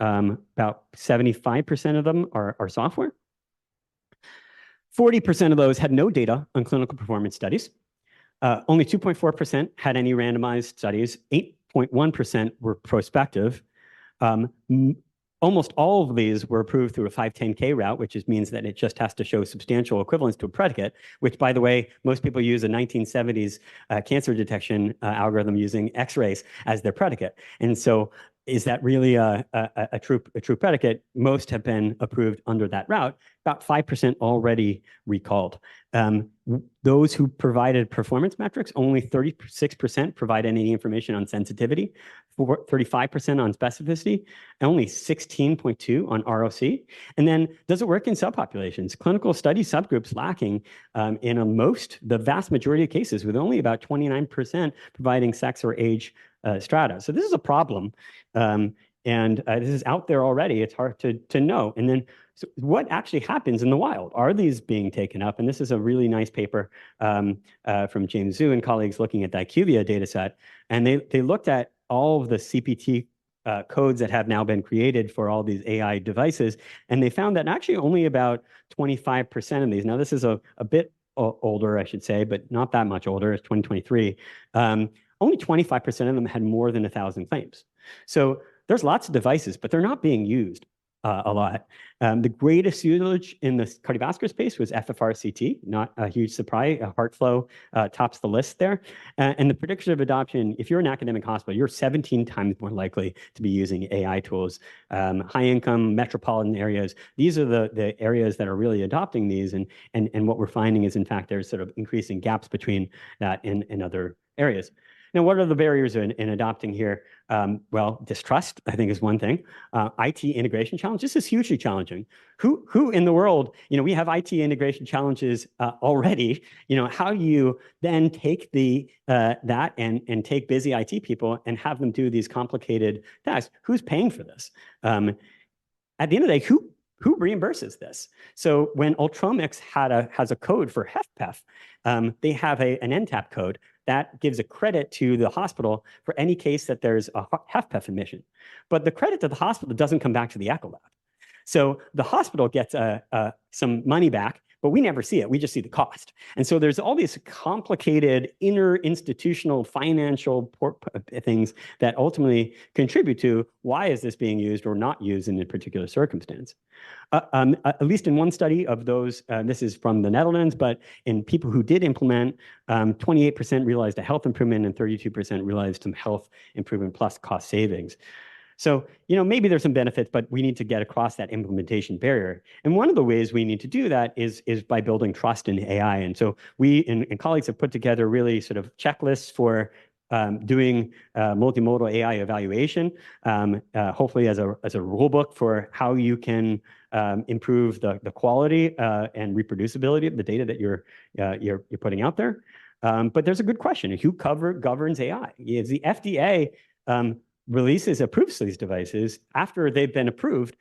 about 75% of them are software. 40% of those had no data on clinical performance studies. Only 2.4% had any randomized studies. 8.1% were prospective. Almost all of these were approved through a 510K route, which means that it just has to show substantial equivalence to a predicate, which, by the way, most people use a 1970s cancer detection algorithm using X-rays as their predicate. And so is that really a true predicate? Most have been approved under that route. About 5% already recalled. Those who provided performance metrics, only 36% provide any information on sensitivity, 35% on specificity, and only 16.2% on ROC. And then, does it work in subpopulations? Clinical study subgroups lacking in the vast majority of cases, with only about 29% providing sex or age strata. So this is a problem. And this is out there already. It's hard to know. And then, so what actually happens in the wild? Are these being taken up? And this is a really nice paper from James Zhu and colleagues looking at the IQVIA data set. And they looked at all of the CPT codes that have now been created for all these AI devices. And they found that actually only about 25% of these, now this is a bit older, I should say, but not that much older. It's 2023. Only 25% of them had more than 1,000 claims. So there's lots of devices, but they're not being used a lot. The greatest usage in the cardiovascular space was FFRCT, not a huge surprise. HeartFlow tops the list there. And the prediction of adoption, if you're an academic hospital, you're 17 times more likely to be using AI tools. High income, metropolitan areas, these are the areas that are really adopting these. And what we're finding is, in fact, there's sort of increasing gaps between that and other areas. Now, what are the barriers in adopting here? Well, distrust, I think, is one thing. IT integration challenge. This is hugely challenging. Who in the world, we have IT integration challenges already. How do you then take that and take busy IT people and have them do these complicated tasks? Who's paying for this? At the end of the day, who reimburses this? So when Ultromix has a code for HFpEF, they have an NTAP code that gives a credit to the hospital for any case that there's a HFpEF emission. But the credit to the hospital doesn't come back to the Echo Lab. So the hospital gets some money back, but we never see it. We just see the cost. And so there's all these complicated inter-institutional financial things that ultimately contribute to why is this being used or not used in a particular circumstance. At least in one study of those, this is from the Netherlands, but in people who did implement, 28% realized a health improvement and 32% realized some health improvement plus cost savings. So, maybe there's some benefits, but we need to get across that implementation barrier. And one of the ways we need to do that is by building trust in AI. And so we and colleagues have put together really sort of checklists for doing multimodal AI evaluation, hopefully as a rule book for how you can improve the quality and reproducibility of the data that you're putting out there. But there's a good question: who governs AI? Is the FDA approves these devices after they've been approved?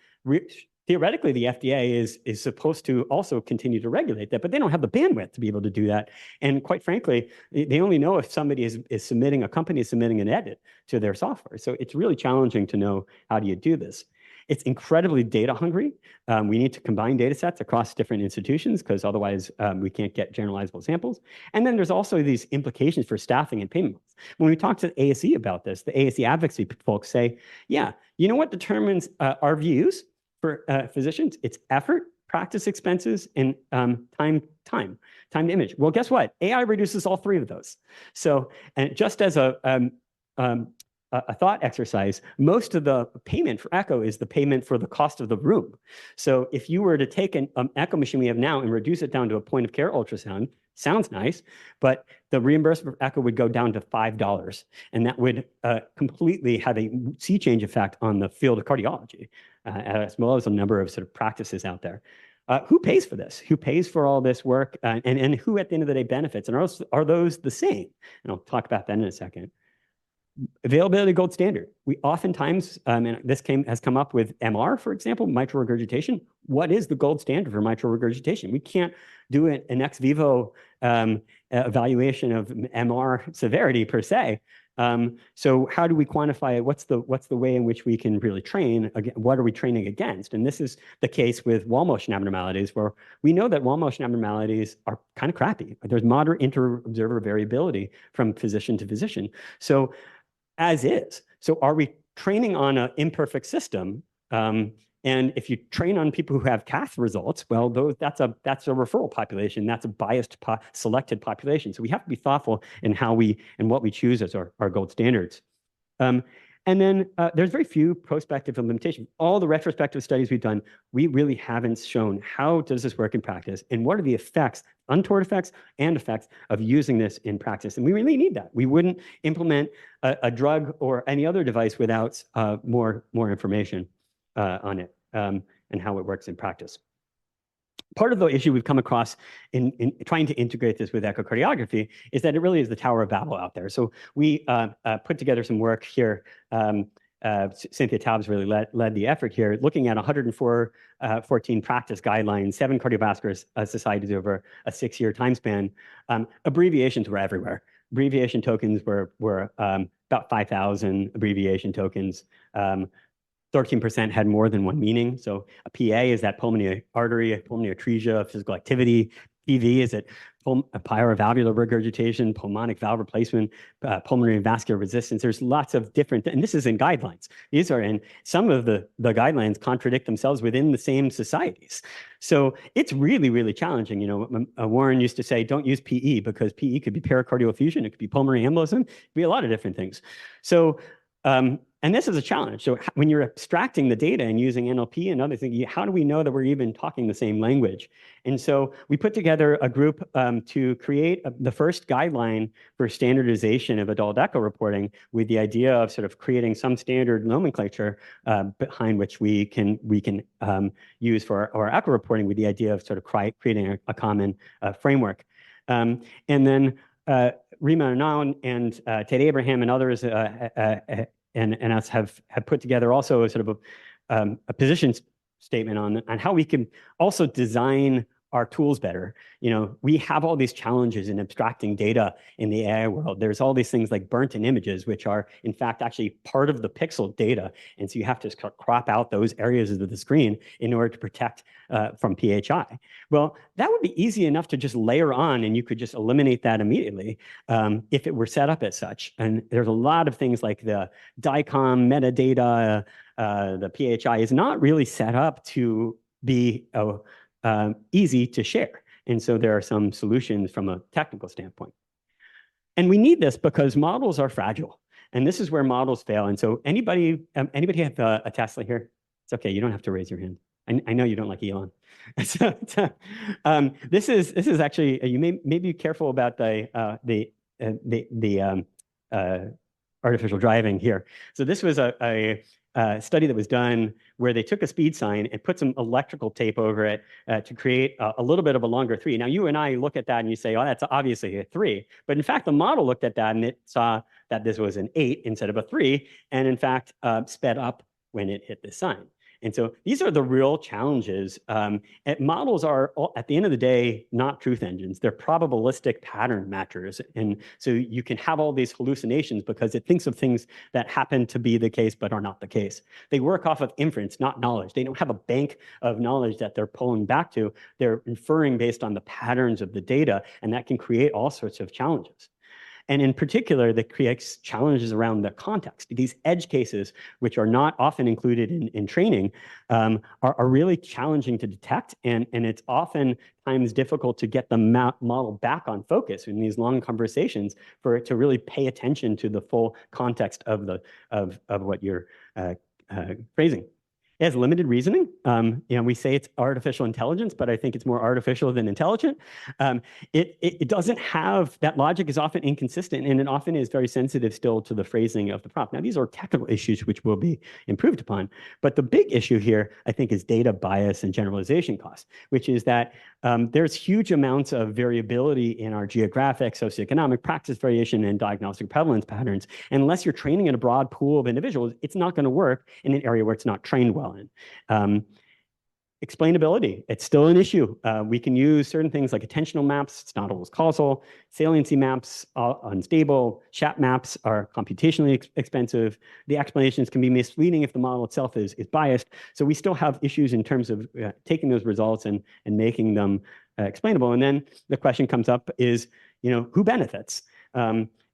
Theoretically, the FDA is supposed to also continue to regulate that, but they don't have the bandwidth to be able to do that. And quite frankly, they only know if somebody a company is submitting an edit to their software. So it's really challenging to know how do you do this. It's incredibly data hungry. We need to combine data sets across different institutions because otherwise we can't get generalizable samples. And then there's also these implications for staffing and payment models. When we talk to the ASE about this, the ASE advocacy folks say, yeah, you know what determines RVUs for physicians? It's effort, practice expenses, and time to image. Well, guess what? AI reduces all three of those. So, and just as a thought exercise, most of the payment for Echo is the payment for the cost of the room. So if you were to take an Echo machine we have now and reduce it down to a point of care ultrasound, sounds nice, but the reimbursement for Echo would go down to $5. And that would completely have a sea change effect on the field of cardiology, as well as a number of sort of practices out there. Who pays for this? Who pays for all this work? And who at the end of the day benefits? And are those the same? And I'll talk about that in a second. Availability gold standard. We oftentimes, and this has come up with MR, for example, mitral regurgitation. What is the gold standard for mitral regurgitation? We can't do an ex vivo evaluation of MR severity per se. So how do we quantify it? What's the way in which we can really train? What are we training against? And this is the case with wall motion abnormalities, where we know that wall motion abnormalities are kind of crappy. There's moderate inter-observer variability from physician to physician. So as is. So are we training on an imperfect system? And if you train on people who have cath results, well, that's a referral population. That's a biased selected population. So we have to be thoughtful in what we choose as our gold standards. And then there's very few prospective implementation. All the retrospective studies we've done, we really haven't shown how does this work in practice and what are the effects, untoward effects and effects of using this in practice. And we really need that. We wouldn't implement a drug or any other device without more information on it and how it works in practice. Part of the issue we've come across in trying to integrate this with echocardiography is that it really is the Tower of Babel out there. So we put together some work here. Cynthia Taubes really led the effort here, looking at 114 practice guidelines, 7 cardiovascular societies over a 6-year time span. Abbreviations were everywhere. Abbreviation tokens were about 5,000 abbreviation tokens. 13% had more than one meaning. So a PA is that pulmonary artery, pulmonary atresia, physical activity. PV, is it pyrovalvular regurgitation, pulmonic valve replacement, pulmonary vascular resistance? There's lots of different, and this is in guidelines. These are in, some of the guidelines contradict themselves within the same societies. So it's really, really challenging. You know, Warren used to say, don't use PE, because PE could be pericardial effusion, it could be pulmonary embolism, it could be a lot of different things. So, and this is a challenge. So when you're abstracting the data and using NLP and other things, how do we know that we're even talking the same language? And so we put together a group to create the first guideline for standardization of adult echo reporting, with the idea of sort of creating some standard nomenclature behind which we can use for our echo reporting, with the idea of sort of creating a common framework. And then Rima Anand and Ted Abraham and others and us have put together also a sort of a position statement on how we can also design our tools better. You know, we have all these challenges in abstracting data in the AI world. There's all these things like burnt in images, which are in fact actually part of the pixel data. And so you have to crop out those areas of the screen in order to protect from PHI. Well, that would be easy enough to just layer on, and you could just eliminate that immediately if it were set up as such. And there's a lot of things like the DICOM metadata, the PHI is not really set up to be easy to share. And so there are some solutions from a technical standpoint. And we need this because models are fragile. And this is where models fail. And so anybody have a Tesla here? It's okay, you don't have to raise your hand. I know you don't like Elon. This is actually, you may be careful about the artificial driving here. So this was a study that was done where they took a speed sign and put some electrical tape over it to create a little bit of a longer 3. Now, you and I look at that and you say, oh, that's obviously a 3. But in fact, the model looked at that and it saw that this was an 8 instead of a 3, and in fact, sped up when it hit the sign. And so these are the real challenges. Models are, at the end of the day, not truth engines. They're probabilistic pattern matchers. And so you can have all these hallucinations because it thinks of things that happen to be the case but are not the case. They work off of inference, not knowledge. They don't have a bank of knowledge that they're pulling back to. They're inferring based on the patterns of the data, and that can create all sorts of challenges. And in particular, that creates challenges around the context. These edge cases, which are not often included in training, are really challenging to detect. And it's oftentimes difficult to get the model back on focus in these long conversations for it to really pay attention to the full context of what you're phrasing. It has limited reasoning. You know, we say it's artificial intelligence, but I think it's more artificial than intelligent. It doesn't have, that logic is often inconsistent, and it often is very sensitive still to the phrasing of the prompt. Now, these are technical issues which will be improved upon, but the big issue here, I think, is data bias and generalization cost, which is that there's huge amounts of variability in our geographic, socioeconomic, practice variation, and diagnostic prevalence patterns. And unless you're training in a broad pool of individuals, it's not going to work in an area where it's not trained well in. Explainability, it's still an issue. We can use certain things like attentional maps. It's not always causal. Saliency maps are unstable. SHAP maps are computationally expensive. The explanations can be misleading if the model itself is biased. So we still have issues in terms of taking those results and making them explainable. And then the question comes up is, you know, who benefits?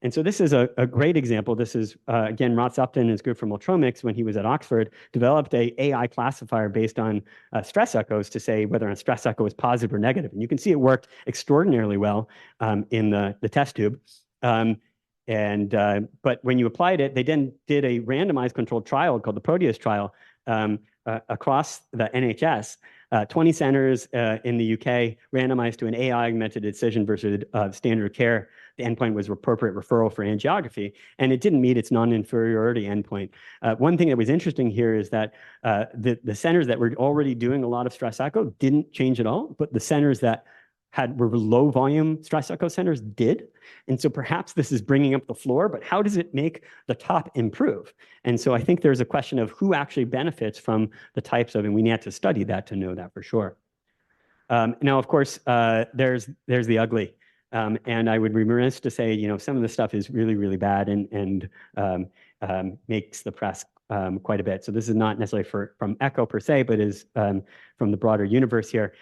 And so this is a great example. This is, again, Ross Upton, his group from Ultromics, when he was at Oxford, developed a AI classifier based on stress echoes to say whether a stress echo is positive or negative. And you can see it worked extraordinarily well in the test tube. But when you applied it, they then did a randomized controlled trial called the Proteus trial across the NHS. 20 centers in the UK randomized to an AI augmented decision versus standard care. The endpoint was appropriate referral for angiography, and it didn't meet its non-inferiority endpoint. One thing that was interesting here is that the centers that were already doing a lot of stress echo didn't change at all, but the centers that were low volume stress echo centers did. And so perhaps this is bringing up the floor, but how does it make the top improve? And so I think there's a question of who actually benefits from the types of, and we need to study that to know that for sure. Now, of course, there's the ugly. And I would be remiss to say, you know, some of the stuff is really, really bad and makes the press quite a bit. So this is not necessarily from Echo per se, but is from the broader universe here.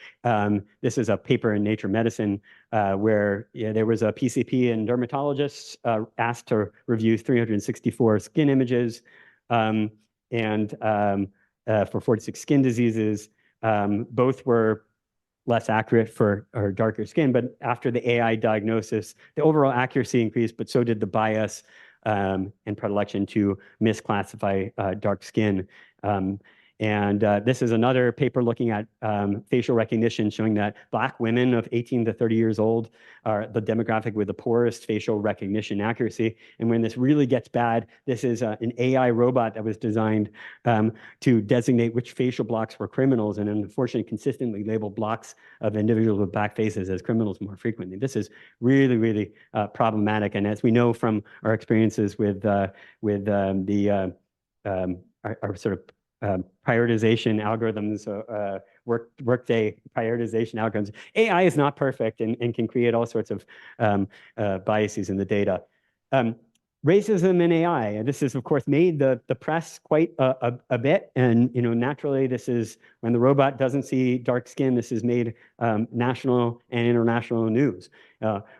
This is a paper in Nature Medicine where there was a PCP and dermatologist asked to review 364 skin images for 46 skin diseases. Both were less accurate for or darker skin, but after the AI diagnosis, the overall accuracy increased, but so did the bias and predilection to misclassify dark skin. This is another paper looking at facial recognition, showing that Black women of 18 to 30 years old are the demographic with the poorest facial recognition accuracy. And when this really gets bad, this is an AI robot that was designed to designate which facial blocks were criminals, and unfortunately consistently labeled blocks of individuals with Black faces as criminals more frequently. This is really, really problematic. And as we know from our experiences with our sort of prioritization algorithms, workday prioritization algorithms. AI is not perfect and can create all sorts of biases in the data. Racism in AI, and this has, of course, made the press quite a bit. And, naturally, this is when the robot doesn't see dark skin, this has made national and international news.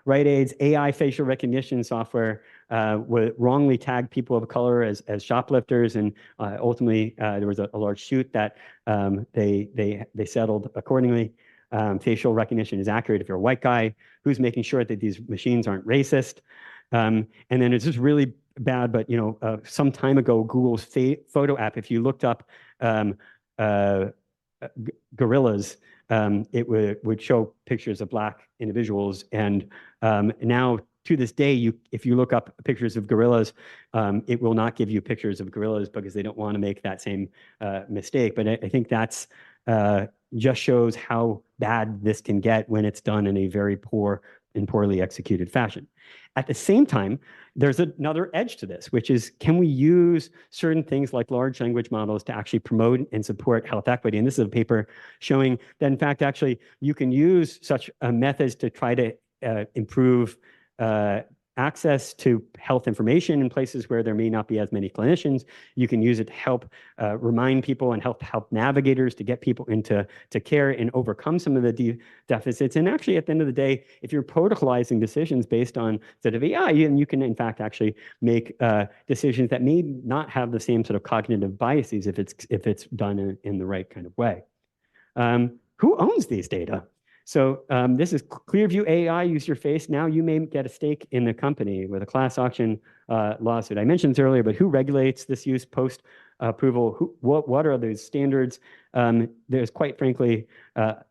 Rite Aid's AI facial recognition software would wrongly tag people of color as shoplifters, and ultimately there was a large suit that they settled accordingly. Facial recognition is accurate if you're a white guy. Who's making sure that these machines aren't racist? And then it's just really bad, but some time ago, Google's photo app, if you looked up gorillas, it would show pictures of Black individuals. And now to this day, if you look up pictures of gorillas, it will not give you pictures of gorillas because they don't want to make that same mistake. But I think that's just shows how bad this can get when it's done in a very poor and poorly executed fashion. At the same time, there's another edge to this, which is, can we use certain things like large language models to actually promote and support health equity? And this is a paper showing that, in fact, actually, you can use such methods to try to improve access to health information in places where there may not be as many clinicians. You can use it to help remind people and help navigators to get people into care and overcome some of the deficits. And actually, at the end of the day, if you're protocolizing decisions based on sort of AI, you can in fact actually make decisions that may not have the same sort of cognitive biases if it's done in the right kind of way. Who owns these data? So this is Clearview AI, use your face. Now you may get a stake in the company with a class action lawsuit. I mentioned this earlier, but who regulates this use post approval? What are those standards? There's quite frankly,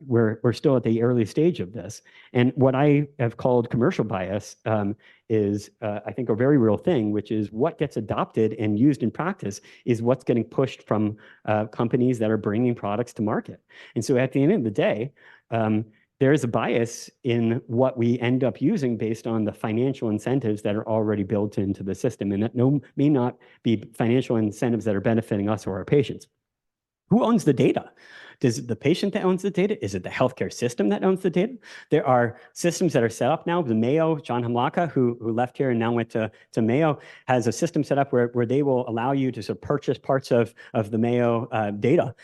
we're still at the early stage of this. And what I have called commercial bias is, I think, a very real thing, which is what gets adopted and used in practice is what's getting pushed from companies that are bringing products to market. And so at the end of the day, there is a bias in what we end up using based on the financial incentives that are already built into the system, and that may not be financial incentives that are benefiting us or our patients. Who owns the data? Is it the patient that owns the data? Is it the healthcare system that owns the data? There are systems that are set up now. The Mayo, John Hamlaka, who left here and now went to Mayo, has a system set up where they will allow you to sort of purchase parts of the Mayo data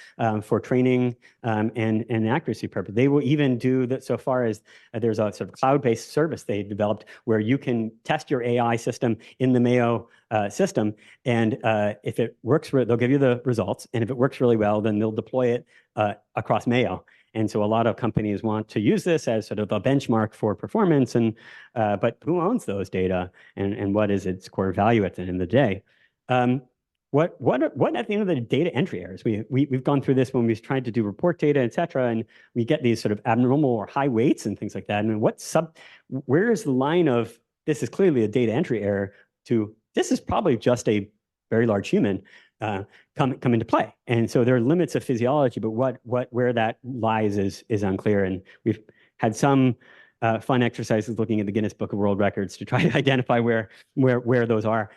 for training and accuracy purpose. They will even do that so far as there's a sort of cloud-based service they developed where you can test your AI system in the Mayo system, and if it works, they'll give you the results, and if it works really well, then they'll deploy it across Mayo. And so a lot of companies want to use this as sort of a benchmark for performance, and but who owns those data, and what is its core value at the end of the day? What at the end of the day, data entry errors? We've gone through this when we've tried to do report data, et cetera, and we get these sort of abnormal or high weights and things like that. And where is the line of this is clearly a data entry error to this is probably just a very large human come into play? And so there are limits of physiology, but where that lies is unclear. And we've had some fun exercises looking at the Guinness Book of World Records to try to identify where those are.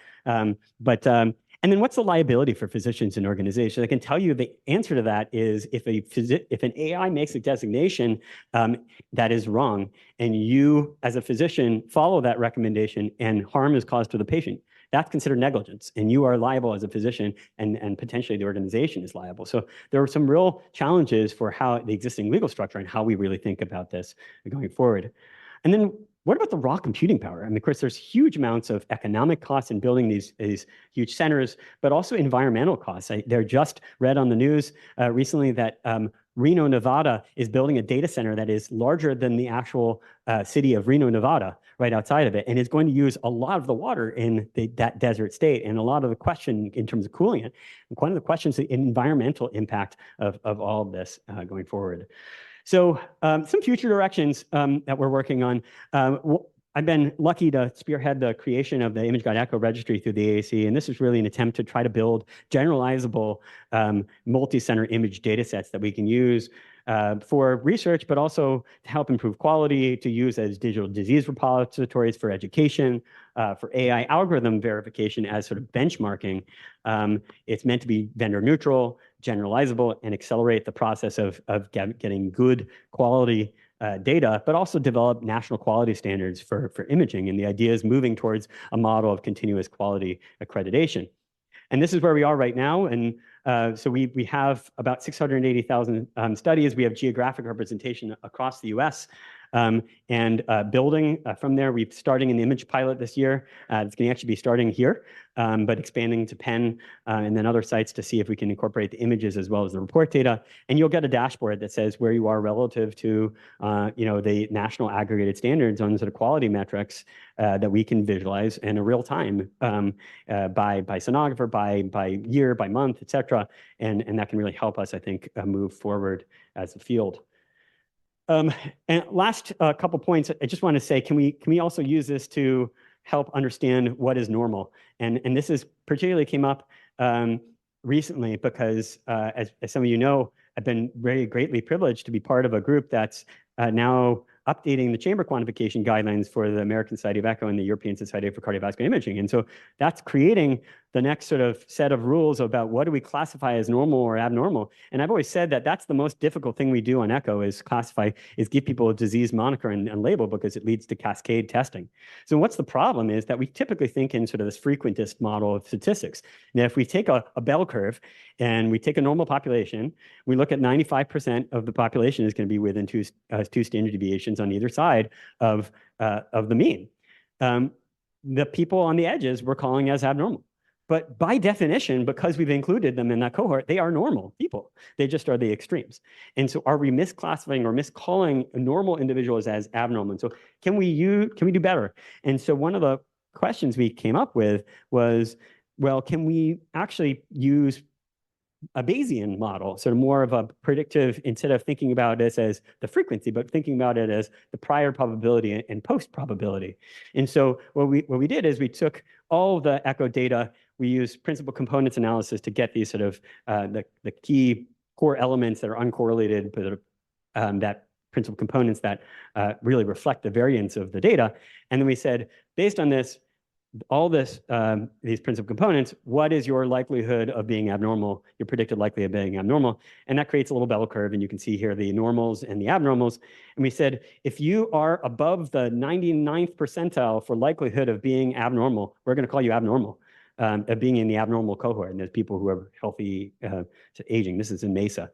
And then what's the liability for physicians and organizations? I can tell you the answer to that is if an AI makes a designation that is wrong, and you as a physician follow that recommendation and harm is caused to the patient, that's considered negligence, and you are liable as a physician, and potentially the organization is liable. So there are some real challenges for how the existing legal structure and how we really think about this going forward. And then what about the raw computing power? I mean, of course, there's huge amounts of economic costs in building these huge centers, but also environmental costs. They're just read on the news recently that Reno, Nevada is building a data center that is larger than the actual city of Reno, Nevada, right outside of it, and is going to use a lot of the water in that desert state, and a lot of the question in terms of cooling it. And one of the questions, the environmental impact of all of this going forward. So some future directions that we're working on. I've been lucky to spearhead the creation of the Image Guide Echo Registry through the AAC, and this is really an attempt to try to build generalizable multi-center image data sets that we can use for research, but also to help improve quality, to use as digital disease repositories for education, for AI algorithm verification as sort of benchmarking. It's meant to be vendor neutral, generalizable, and accelerate the process of getting good quality data, but also develop national quality standards for imaging. And the idea is moving towards a model of continuous quality accreditation. And this is where we are right now. And so we have about 680,000 studies. We have geographic representation across the US. And building from there, we're starting an image pilot this year. It's going to actually be starting here, but expanding to Penn and then other sites to see if we can incorporate the images as well as the report data. And you'll get a dashboard that says where you are relative to the national aggregated standards on sort of quality metrics that we can visualize in a real time by sonographer, by year, by month, et cetera. And that can really help us, I think, move forward as a field. And last couple points, I just want to say, can we also use this to help understand what is normal? And this is particularly came up recently because, as some of you know, I've been very greatly privileged to be part of a group that's now updating the chamber quantification guidelines for the American Society of Echo and the European Society for Cardiovascular Imaging. And so that's creating the next sort of set of rules about what do we classify as normal or abnormal. And I've always said that that's the most difficult thing we do on echo is give people a disease moniker and label, because it leads to cascade testing. So what's the problem is that we typically think in sort of this frequentist model of statistics. Now, if we take a bell curve and we take a normal population, we look at 95% of the population is going to be within two standard deviations on either side of the mean. The people on the edges we're calling as abnormal. But by definition, because we've included them in that cohort, they are normal people. They just are the extremes. And so are we misclassifying or miscalling normal individuals as abnormal? And so can we do better? And so one of the questions we came up with was, well, can we actually use a Bayesian model, sort of more of a predictive, instead of thinking about this as the frequency, but thinking about it as the prior probability and post probability. And so what we did is we took all the echo data, we used principal components analysis to get these sort of the key core elements that are uncorrelated, but that principal components that really reflect the variance of the data. And then we said, based on this, these principal components, what is your likelihood of being abnormal, your predicted likelihood of being abnormal? And that creates a little bell curve, and you can see here the normals and the abnormals. And we said, if you are above the 99th percentile for likelihood of being abnormal, we're going to call you abnormal, of being in the abnormal cohort. And there's people who are healthy aging. This is in MESA,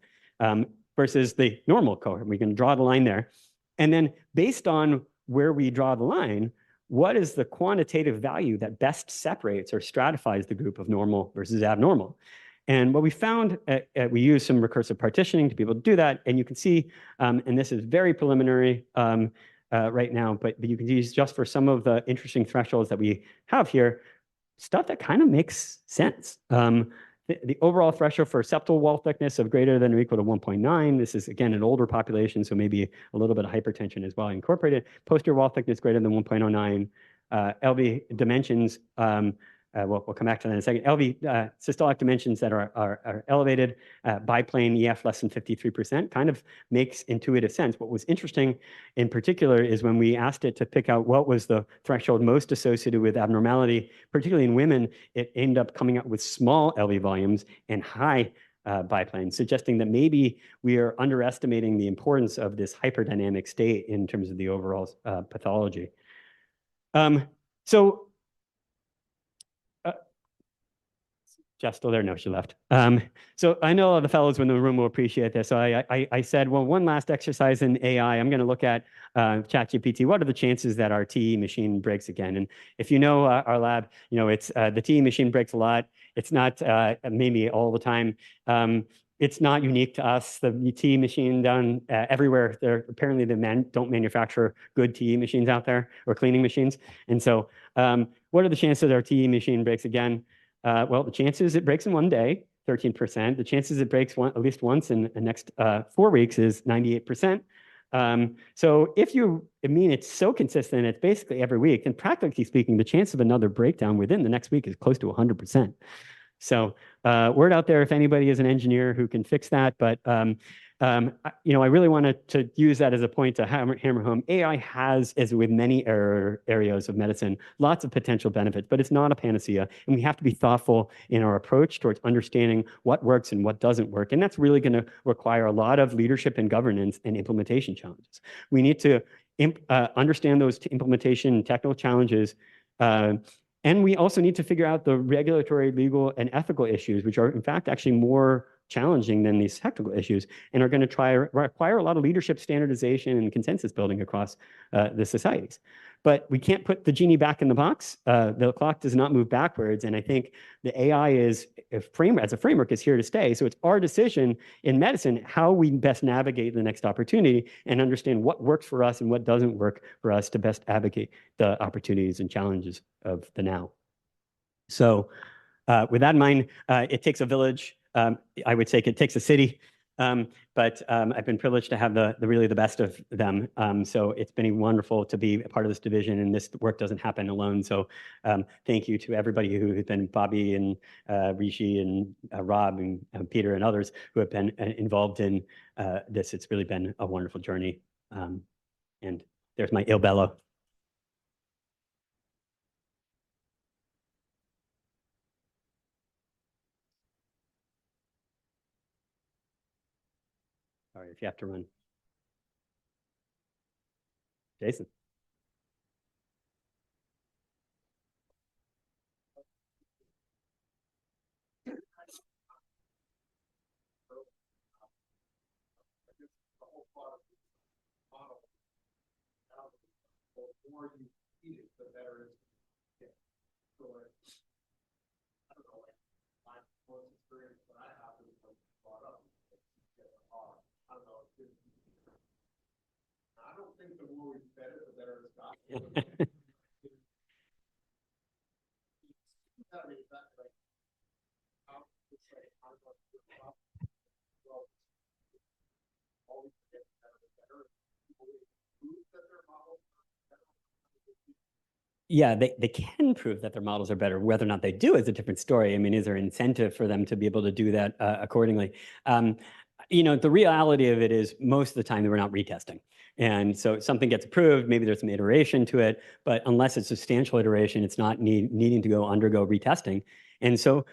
versus the normal cohort. We can draw the line there. And then based on where we draw the line, what is the quantitative value that best separates or stratifies the group of normal versus abnormal? And what we found, we used some recursive partitioning to be able to do that. And you can see, and this is very preliminary right now, but you can use just for some of the interesting thresholds that we have here, stuff that kind of makes sense. The overall threshold for septal wall thickness of greater than or equal to 1.9. This is, again, an older population, so maybe a little bit of hypertension as well incorporated. Posterior wall thickness greater than 1.09. LV dimensions we'll come back to that in a second. LV systolic dimensions that are elevated, biplane EF less than 53%, kind of makes intuitive sense. What was interesting in particular is when we asked it to pick out what was the threshold most associated with abnormality, particularly in women, it ended up coming up with small LV volumes and high biplane, suggesting that maybe we are underestimating the importance of this hyperdynamic state in terms of the overall pathology. So Jeff's still there? No, she left. So I know the fellows in the room will appreciate this. So I said, well, one last exercise in AI, I'm going to look at ChatGPT. What are the chances that our TE machine breaks again? And if you know our lab, you know, it's the TE machine breaks a lot. It's not maybe all the time. It's not unique to us. The TE machine done everywhere. Apparently they don't manufacture good TE machines out there or cleaning machines. And so what are the chances that our TE machine breaks again? Well, the chances it breaks in one day, 13%. The chances it breaks at least once in the next 4 weeks is 98%. So it's so consistent, it's basically every week. And practically speaking, the chance of another breakdown within the next week is close to 100%. So word out there if anybody is an engineer who can fix that. But I really wanted to use that as a point to hammer home. AI has, as with many areas of medicine, lots of potential benefits, but it's not a panacea. And we have to be thoughtful in our approach towards understanding what works and what doesn't work. And that's really going to require a lot of leadership and governance and implementation challenges. We need to understand those implementation technical challenges. And we also need to figure out the regulatory, legal, and ethical issues, which are, in fact, actually more challenging than these technical issues and are going to require a lot of leadership standardization and consensus building across the societies. But we can't put the genie back in the box. The clock does not move backwards. And I think the AI as a framework is here to stay. So it's our decision in medicine how we best navigate the next opportunity and understand what works for us and what doesn't work for us to best advocate the opportunities and challenges of the now. So with that in mind, it takes a village. I would say it takes a city, but I've been privileged to have really the best of them. So it's been wonderful to be a part of this division, and this work doesn't happen alone. So thank you to everybody who's been Bobby and Rishi and Rob and Peter and others who have been involved in this. It's really been a wonderful journey. And there's my Il Bello. Sorry if you have to run. Jason. The more you eat it, the better it gets. So I don't know, like my most experience that I have is like brought up. I don't know. I don't think the more we fed it, the better it's got. Yeah, they can prove that their models are better. Whether or not they do is a different story. I mean, is there incentive for them to be able to do that accordingly? The reality of it is most of the time we're not retesting. And so something gets approved, maybe there's some iteration to it, but unless it's substantial iteration, it's not needing to undergo retesting. And so,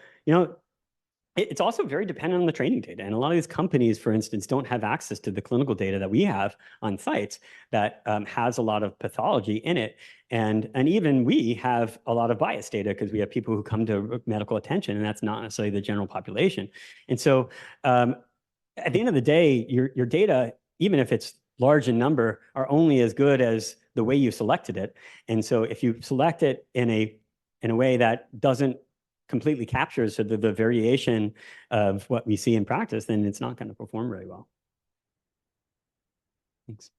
it's also very dependent on the training data. And a lot of these companies, for instance, don't have access to the clinical data that we have on sites that has a lot of pathology in it. And even we have a lot of bias data because we have people who come to medical attention, and that's not necessarily the general population. And so at the end of the day, your data, even if it's large in number, are only as good as the way you selected it. And so if you select it in a way that doesn't completely captures the variation of what we see in practice, then it's not going to perform very well. Thanks.